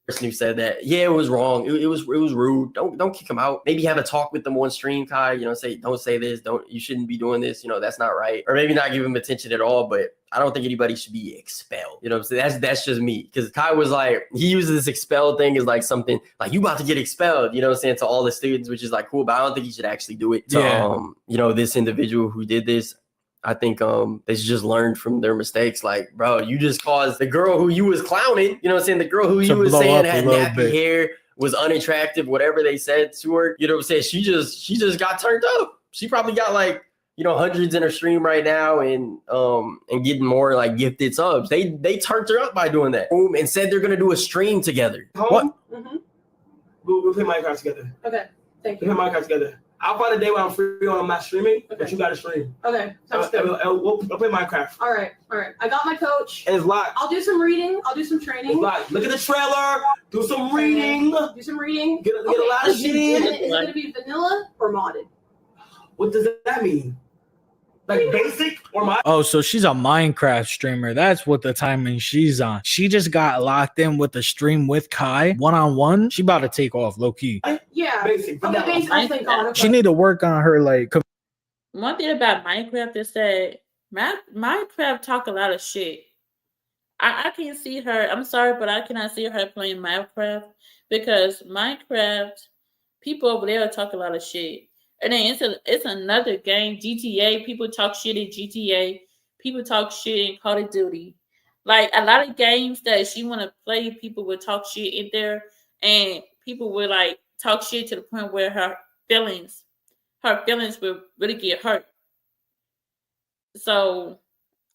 person who said that, yeah, it was wrong. It was rude. Don't kick him out. Maybe have a talk with them on stream, Kai. You know, don't say this. You shouldn't be doing this. You know, that's not right. Or maybe not give him attention at all. But I don't think anybody should be expelled. You know what I'm saying? That's just me. Because Kai was like, he uses this expelled thing as like something like you about to get expelled, you know what I'm saying, to all the students, which is like cool, but I don't think he should actually do it to you know, this individual who did this. I think they should just learn from their mistakes. Like, bro, you just caused the girl who you was clowning, you know what I'm saying? The girl who you was saying had nappy hair, was unattractive, whatever they said to her, you know what I'm saying? She just got turned up. She probably got like, you know, hundreds in her stream right now and getting more like gifted subs. They turned her up by doing that. Boom, and said they're gonna do a stream together. Home? Mm-hmm. We'll play Minecraft together. Okay, thank We'll you. play Minecraft together. I'll find a day when I'm free when I'm not streaming, but you got to stream. Okay, sounds good. We'll play Minecraft. All right. I got my coach. And it's live. I'll do some reading. I'll do some It's training. live. Look at the trailer. Do some reading. Do some reading. Get a lot of shit in. Is it going to be vanilla or modded? What does that mean? Like basic or my? Oh, so she's a Minecraft streamer. That's what the timing she's on. She just got locked in with the stream with Kai one-on-one. She about to take off low key. Yeah. Basic. Okay, basic. Oh, thank God. Okay. She need to work on her like. One thing about Minecraft is that Minecraft talk a lot of shit. I can't see her. I'm sorry, but I cannot see her playing Minecraft because Minecraft people over there talk a lot of shit. And then it's another game, GTA. People talk shit in GTA. People talk shit in Call of Duty. Like a lot of games that she want to play, people would talk shit in there, and people would like talk shit to the point where her feelings will really get hurt. So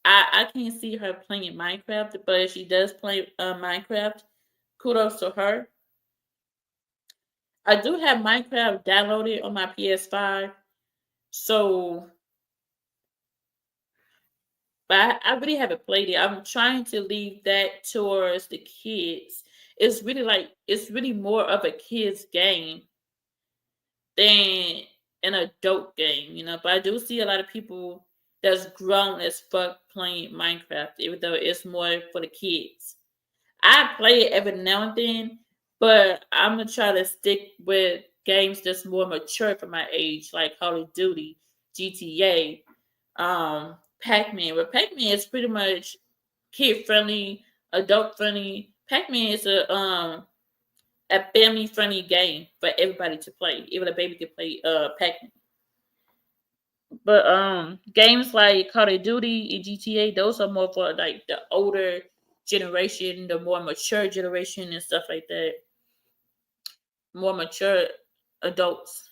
I can't see her playing Minecraft, but if she does play Minecraft, kudos to her. I do have Minecraft downloaded on my PS5, so but I really haven't played it. I'm trying to leave that towards the kids. It's really more of a kids game than an adult game, you know. But I do see a lot of people that's grown as fuck playing Minecraft, even though it's more for the kids. I play it every now and then, but I'm gonna try to stick with games that's more mature for my age, like Call of Duty, GTA, Pac-Man. But Pac-Man is pretty much kid friendly, adult friendly. Pac-Man is a family friendly game for everybody to play. Even a baby can play Pac-Man. But games like Call of Duty and GTA, those are more for like the older generation, the more mature generation and stuff like that. More mature adults.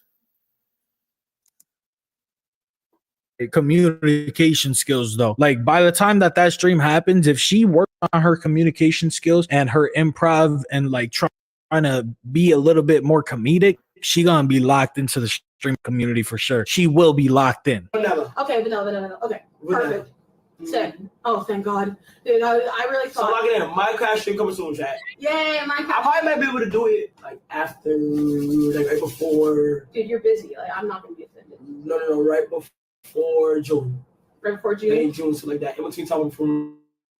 Communication skills though, like by the time that stream happens, if she works on her communication skills and her improv and like trying to be a little bit more comedic, she gonna be locked into the stream community for sure. She will be locked in. Vanilla. Okay, vanilla. Okay, Vanilla. perfect. Sick. Oh, thank God. Dude, I really So thought. lock it in. Minecraft stream coming soon, chat. Yay, Minecraft. I probably might be able to do it like after, like right before. Dude, you're busy. Like, I'm not gonna be offended. No, right before June. Right before May, June. June, so like that. In between time from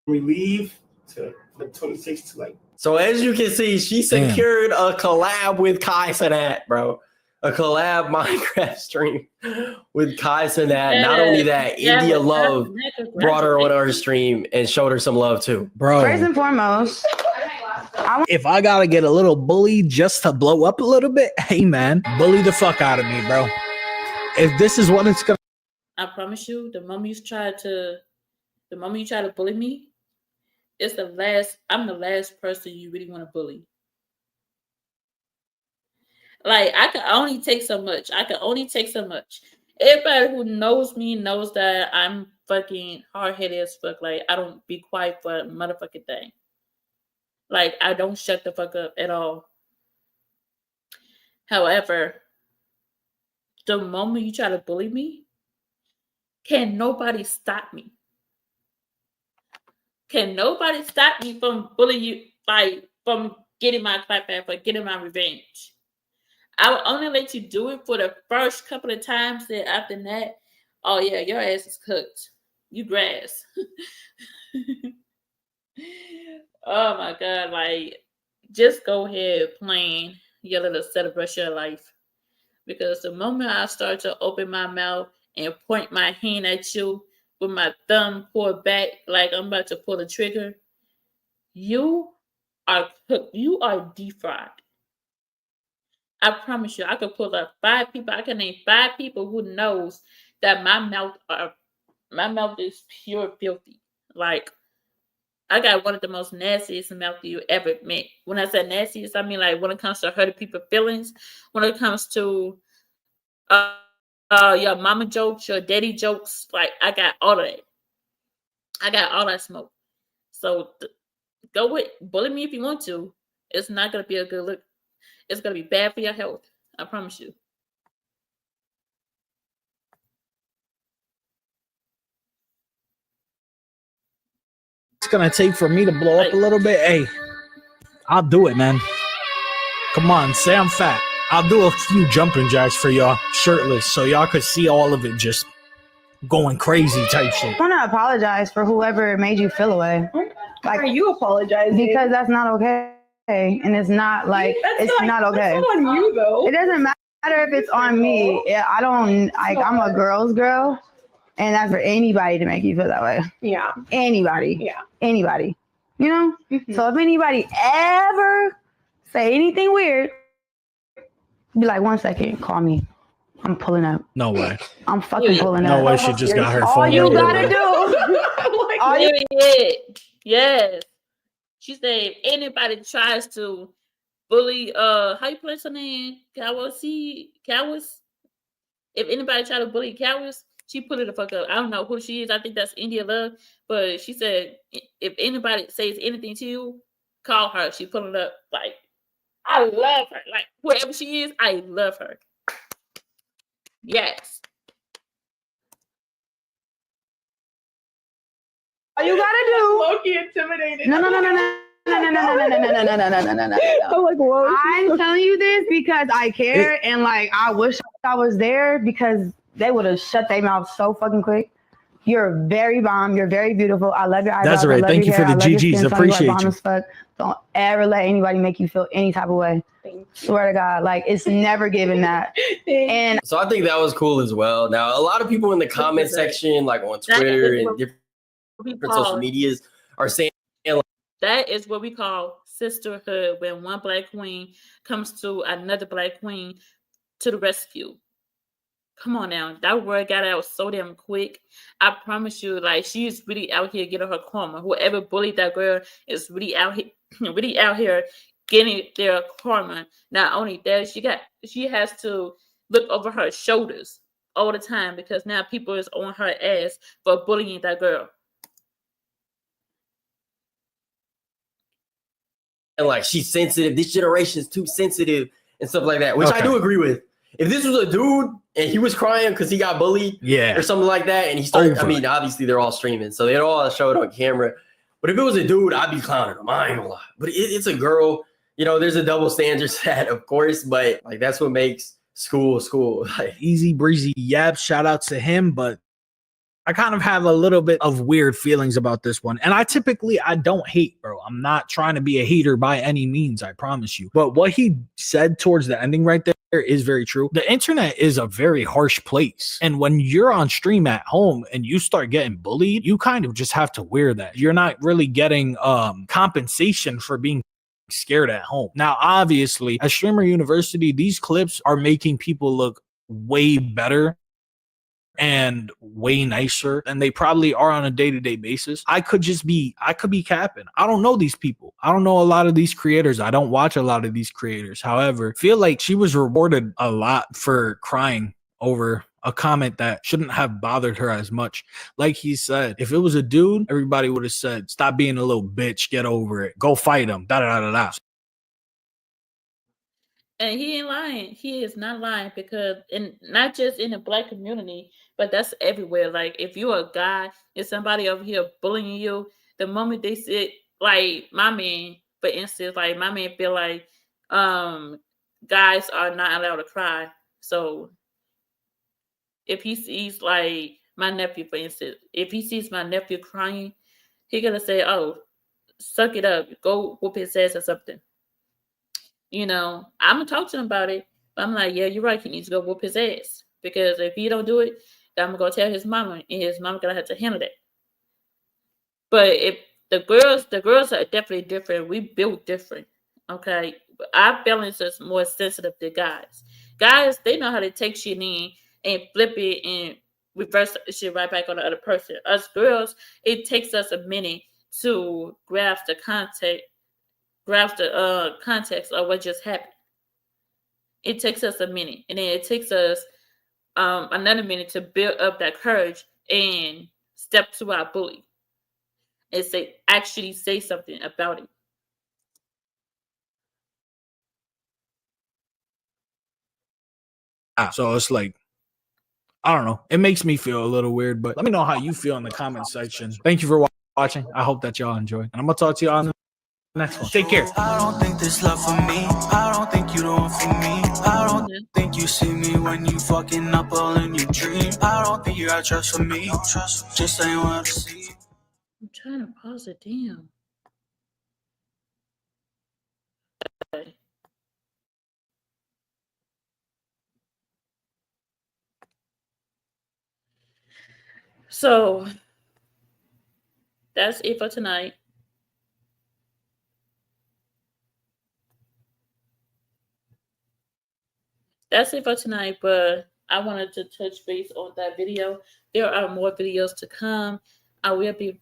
we leave to the 26th to like. So as you can see, she secured a collab with Kai Cenat, bro. A collab Minecraft stream with Kai Cenat. Not only that, India Love brought her on her stream and showed her some love too. Bro, First and foremost, if I gotta get a little bullied just to blow up a little bit, hey man, bully the fuck out of me, bro. If this is what it's gonna, I promise you, the moment you try to bully me, I'm the last person you really want to bully. Like, I can only take so much. Everybody who knows me knows that I'm fucking hard-headed as fuck. Like, I don't be quiet for a motherfucking thing. Like, I don't shut the fuck up at all. However, the moment you try to bully me, can nobody stop me? Can nobody stop me from bullying you, like, from getting my clap back, for getting my revenge? I will only let you do it for the first couple of times. Then after that, oh yeah, your ass is cooked. You grass. Oh my God, like just go ahead playing your little celebration of life. Because the moment I start to open my mouth and point my hand at you with my thumb pulled back like I'm about to pull the trigger, you are cooked. You are deep fried. I promise you, I could pull up 5 people. I can name 5 people who knows that my mouth is pure filthy. Like I got one of the most nastiest mouth you ever met. When I say nastiest, I mean like when it comes to hurting people's feelings, when it comes to uh, your mama jokes, your daddy jokes, like I got all of that. I got all that smoke. So go with bully me if you want to. It's not gonna be a good look. It's gonna be bad for your health. I promise you. It's gonna take for me to blow up a little bit. Hey, I'll do it, man. Come on, say I'm fat. I'll do a few jumping jacks for y'all, shirtless, so y'all could see all of it just going crazy type shit. I want to apologize for whoever made you feel away. Like, are you apologizing? Because that's not okay. And it's not like, it's not okay. That's not on you, though. It doesn't matter if it's on me. I don't, like, I'm a girl's girl. And that's for anybody to make you feel that way. Yeah. Anybody. Yeah. Anybody. You know? Mm-hmm. So if anybody ever say anything weird, be like, 1 second, call me. I'm pulling up. No way. I'm fucking pulling up. No way she just got her All phone. you out gotta there. do. All you did. Yes. She said if anybody tries to bully how you pronounce her name? Cowards. If anybody try to bully Cowards, she put it the fuck up. I don't know who she is. I think that's India Love. But she said if anybody says anything to you, call her. She put it up. Like, I love her. Like, whoever she is, I love her. Yes. All you gotta do. Low-key intimidated. No. I'm like, whoa. I'm telling you this because I care and like I wish I was there because they would have shut their mouth so fucking quick. You're very bomb. You're very beautiful. I love your eyebrows. Desiree, I love thank your you for hair. the I love your GGs. skin tone. Appreciate you. Are bomb you. as fuck. Don't ever let anybody make you feel any type of way. Swear to God, like it's never given that. And So I think that was cool as well. Now, a lot of people in the comment section, like on Twitter and different social medias, are saying that is what we call sisterhood when one black queen comes to another black queen to the rescue. Come on now. That word got out so damn quick. I promise you, like, she's really out here getting her karma. Whoever bullied that girl is really out here getting their karma. Not only that, she has to look over her shoulders all the time because now people is on her ass for bullying that girl. and like she's sensitive. This generation is too sensitive and stuff like that, which I do agree with. If this was a dude and he was crying because he got bullied, or something like that, and he started, I mean, obviously they're all streaming, so they all show it on camera. But if it was a dude, I'd be clowning him. I ain't gonna lie. But it's a girl. You know, there's a double standard set, of course, but like that's what makes school. Like, easy breezy. Yep. Shout out to him, but I kind of have a little bit of weird feelings about this one. And I don't hate, bro. I'm not trying to be a hater by any means, I promise you. But what he said towards the ending right there is very true. The internet is a very harsh place. And when you're on stream at home and you start getting bullied, you kind of just have to wear that. You're not really getting compensation for being scared at home. Now, obviously, at Streamer University, these clips are making people look way better and way nicer than they probably are on a day-to-day basis. I could be capping. I don't know these people. I don't know a lot of these creators. I don't watch a lot of these creators. However, feel like she was rewarded a lot for crying over a comment that shouldn't have bothered her as much. Like he said, if it was a dude, everybody would have said, stop being a little bitch, get over it, go fight him, da-da-da-da-da. And he ain't lying. He is not lying because, and not just in the black community, but that's everywhere. Like, if you're a guy and somebody over here bullying you, the moment they sit, like my man, for instance, like my man feel like guys are not allowed to cry. So if he sees like my nephew, for instance, if he sees my nephew crying, he gonna say, "Oh, suck it up, go whoop his ass or something." I'm gonna talk to him about it. But I'm like, yeah, you're right. He needs to go whoop his ass because if he don't do it, then I'm gonna go tell his mama, and his mama gonna have to handle that. But if the girls are definitely different. We built different. Okay, our feelings is more sensitive than guys. Guys, they know how to take shit in and flip it and reverse the shit right back on the other person. Us girls, it takes us a minute to grasp the context of what just happened. It takes us a minute, and then it takes us another minute to build up that courage and step to our bully and actually say something about it. So it's like, I don't know. It makes me feel a little weird, but let me know how you feel in the comment section. Thank you for watching. I hope that y'all enjoy. And I'm going to talk to you on the next one. Take care. I don't think this love for me. I don't think you the one for me. I don't think you see me when you fucking up all in your dream. I don't think you got trust for me. Just ain't what I see. I'm trying to pause it down. Okay. So that's it for tonight. That's it for tonight, but I wanted to touch base on that video. There are more videos to come. I will be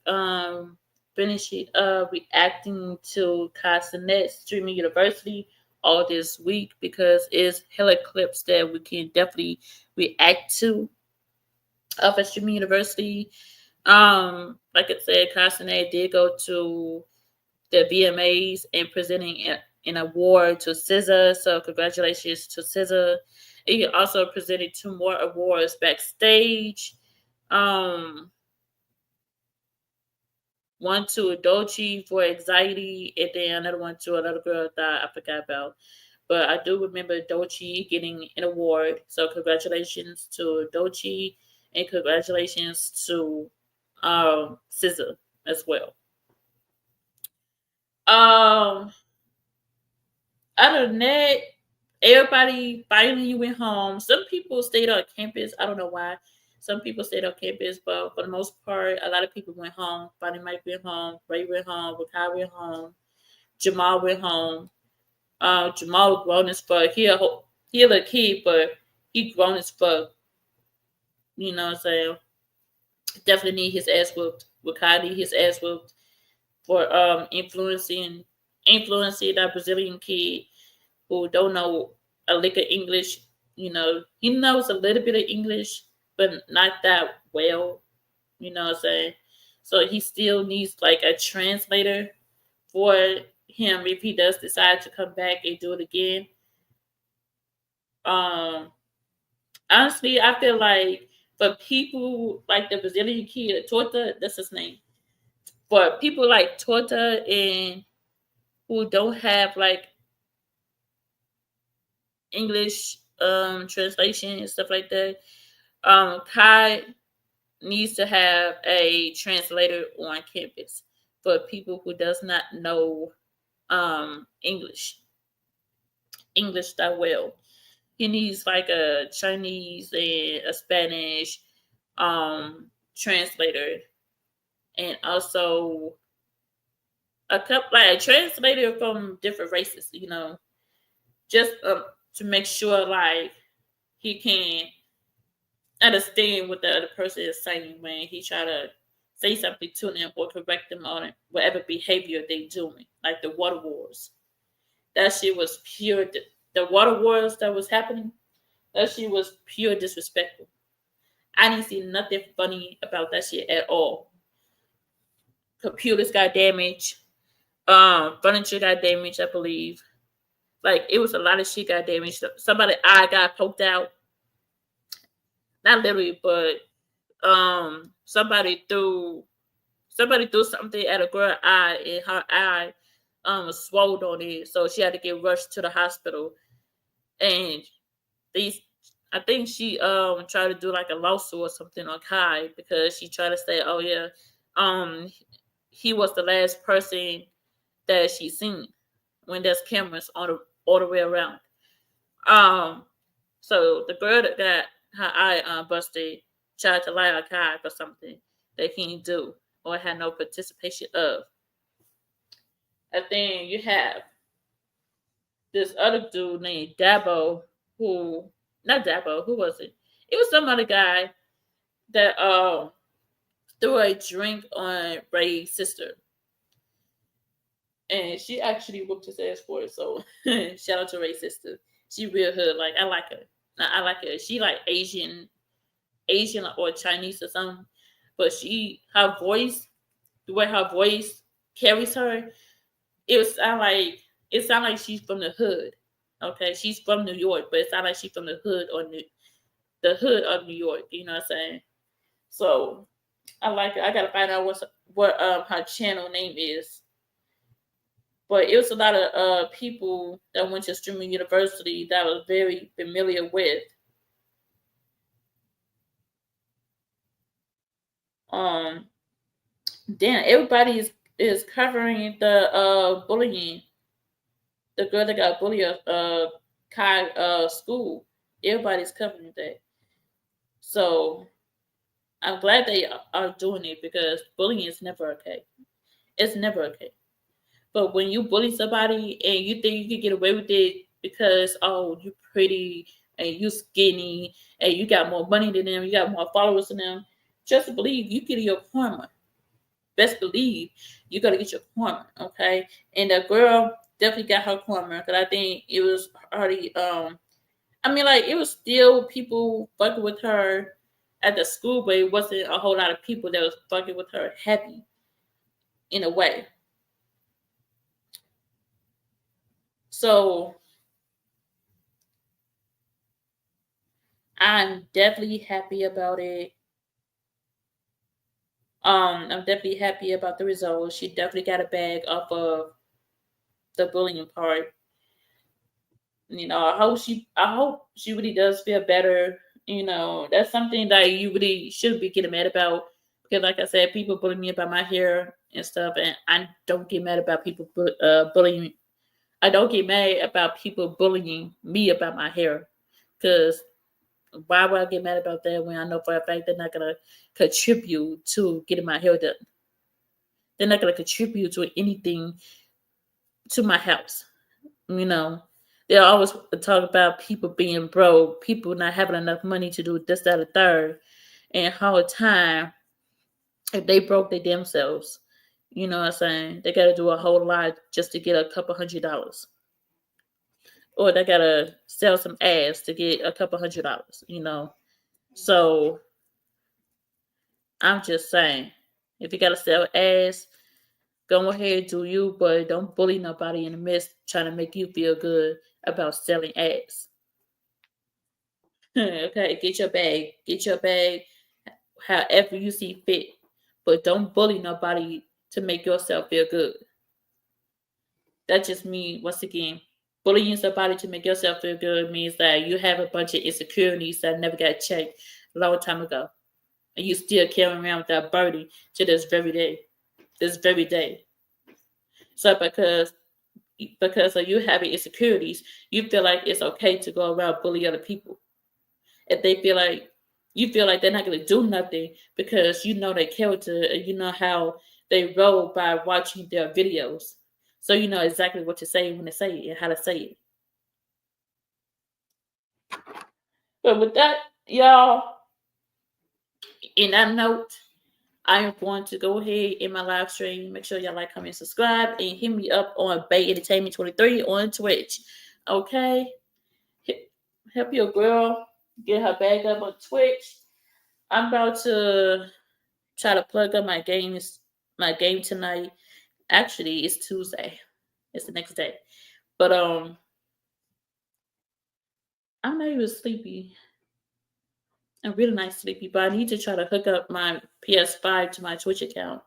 finishing reacting to Castanet Streaming University all this week because it's hella clips that we can definitely react to of Streaming University. Like I said, Castanet did go to the VMAs and presenting an award to SZA. So congratulations to SZA. He also presented 2 more awards backstage. One to Doechii for Anxiety, and then another one to another girl that I forgot about. But I do remember Doechii getting an award. So congratulations to Doechii, and congratulations to SZA as well. Other than that, everybody finally went home. Some people stayed on campus. I don't know why. Some people stayed on campus, but for the most part, a lot of people went home. Bonnie Mike went home. Ray went home. Wakai went home. Jamal went home. Jamal grown as fuck. He a little kid, but he grown as fuck. You know what I'm saying? Definitely need his ass whooped. Wakai need his ass whooped for influencing that Brazilian kid who don't know a lick of English. He knows a little bit of English, but not that well. You know what I'm saying? So he still needs like a translator for him if he does decide to come back and do it again. Honestly, I feel like for people like the Brazilian kid, Torta, that's his name. For people like Torta and who don't have like English translation and stuff like that, Kai needs to have a translator on campus for people who does not know English that well. He needs like a Chinese and a Spanish translator, and also a translator from different races. Just to make sure like he can understand what the other person is saying when he try to say something to them or correct them on whatever behavior they doing, like the water wars. That shit was pure. The water wars that was happening, that shit was pure disrespectful. I didn't see nothing funny about that shit at all. Computers got damaged. Furniture got damaged, I believe. Like, it was a lot of shit got damaged. Somebody's eye got poked out. Not literally, but somebody threw something at a girl's eye, and her eye was swollen on it, so she had to get rushed to the hospital. And I think she tried to do like a lawsuit or something on Kai because she tried to say, oh yeah, he was the last person that she seen when there's cameras on all the way around. So the girl that got her eye busted tried to lie on Kai for something that he didn't do or had no participation of. And then you have this other dude named Dabo, who was it? It was some other guy that threw a drink on Ray's sister. And she actually whooped his ass for it. So shout out to Ray's sister. She real hood. Like, I like her. I like her. She like Asian or Chinese or something. But her voice, the way her voice carries her, it sound like she's from the hood. Okay, she's from New York, but it sounds like she's from the hood the hood of New York. You know what I'm saying? So I like it. I gotta find out what her channel name is. But it was a lot of people that went to Streaming University that I was very familiar with. Damn, everybody is covering the bullying. The girl that got bullied at Kai school. Everybody's covering that. So I'm glad they are doing it because bullying is never okay. It's never okay. But when you bully somebody and you think you can get away with it because, oh, you pretty and you skinny and you got more money than them, you got more followers than them, just believe you get your karma. Best believe you got to get your karma, okay? And the girl definitely got her karma because I think it was already, it was still people fucking with her at the school, but it wasn't a whole lot of people that was fucking with her happy in a way. So I'm definitely happy about it. I'm definitely happy about the results. She definitely got a bag off of the bullying part. You know, I hope she really does feel better. You know, that's something that you really should be getting mad about. Because like I said, people bully me about my hair and stuff, and I don't get mad about people bullying me. I don't get mad about people bullying me about my hair. Because why would I get mad about that when I know for a fact they're not going to contribute to getting my hair done? They're not going to contribute to anything to my house. You know, they always talk about people being broke, people not having enough money to do this, that, or third. And how time, if they broke they themselves, you know what I'm saying? They got to do a whole lot just to get a couple $100. Or they got to sell some ads to get a couple $100, you know? So I'm just saying, if you got to sell ads, go ahead, do you, but don't bully nobody in the midst trying to make you feel good about selling ads. Okay, get your bag however you see fit, but don't bully nobody to make yourself feel good. That just means, once again, bullying somebody to make yourself feel good means that you have a bunch of insecurities that never got checked a long time ago. And you still carrying around with that burden to this very day. So because of you having insecurities, you feel like it's okay to go around bully other people. If you feel like they're not going to do nothing because you know their character and you know how they roll by watching their videos. So you know exactly what to say when to say it and how to say it. But with that, y'all, in that note, I am going to go ahead in my live stream. Make sure y'all like, comment, subscribe, and hit me up on Bay Entertainment 23 on Twitch. Okay? Help your girl get her bag up on Twitch. I'm about to try to plug up my game tonight. Actually, it's Tuesday. It's the next day. But I'm not even sleepy. I'm really not sleepy, but I need to try to hook up my PS5 to my Twitch account.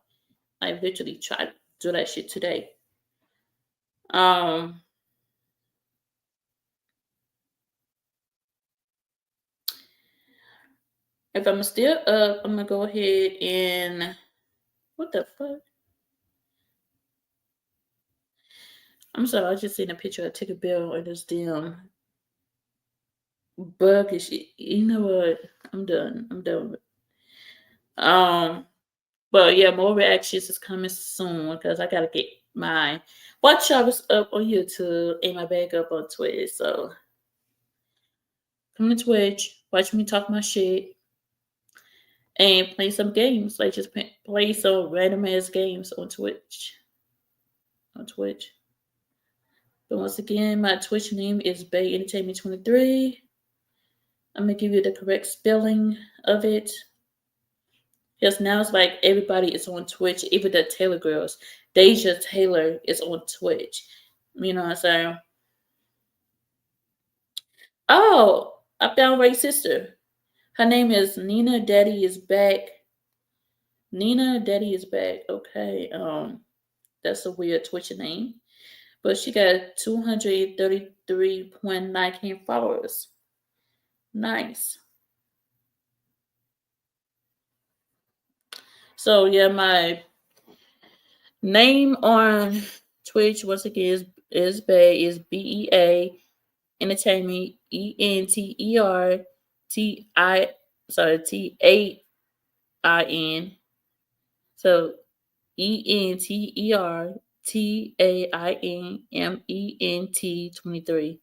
I literally tried to do that shit today. If I'm still up, I'm gonna go ahead and what the fuck? I'm sorry, I just seen a picture of Ticker Bill and this damn bug and shit. You know what? I'm done. I'm done with it. But yeah, more reactions is coming soon because I gotta get my watch hours up on YouTube and my bag up on Twitch. So come to Twitch, watch me talk my shit, and play some games. Like just play some random ass games on Twitch. But once again, my Twitch name is Bay Entertainment 23. I'm gonna give you the correct spelling of it. Because now it's like everybody is on Twitch, even the Taylor girls. Deja Taylor is on Twitch. You know what I'm saying? Oh, I found Ray's sister. Her name is Nina Daddy is back. Nina Daddy is back. Okay. That's a weird Twitch name. But she got 233.9K followers. Nice. So yeah, my name on Twitch once again is Bay, is BEA Entertainment, ENTERTAIN. So ENTERTAINMENT 23.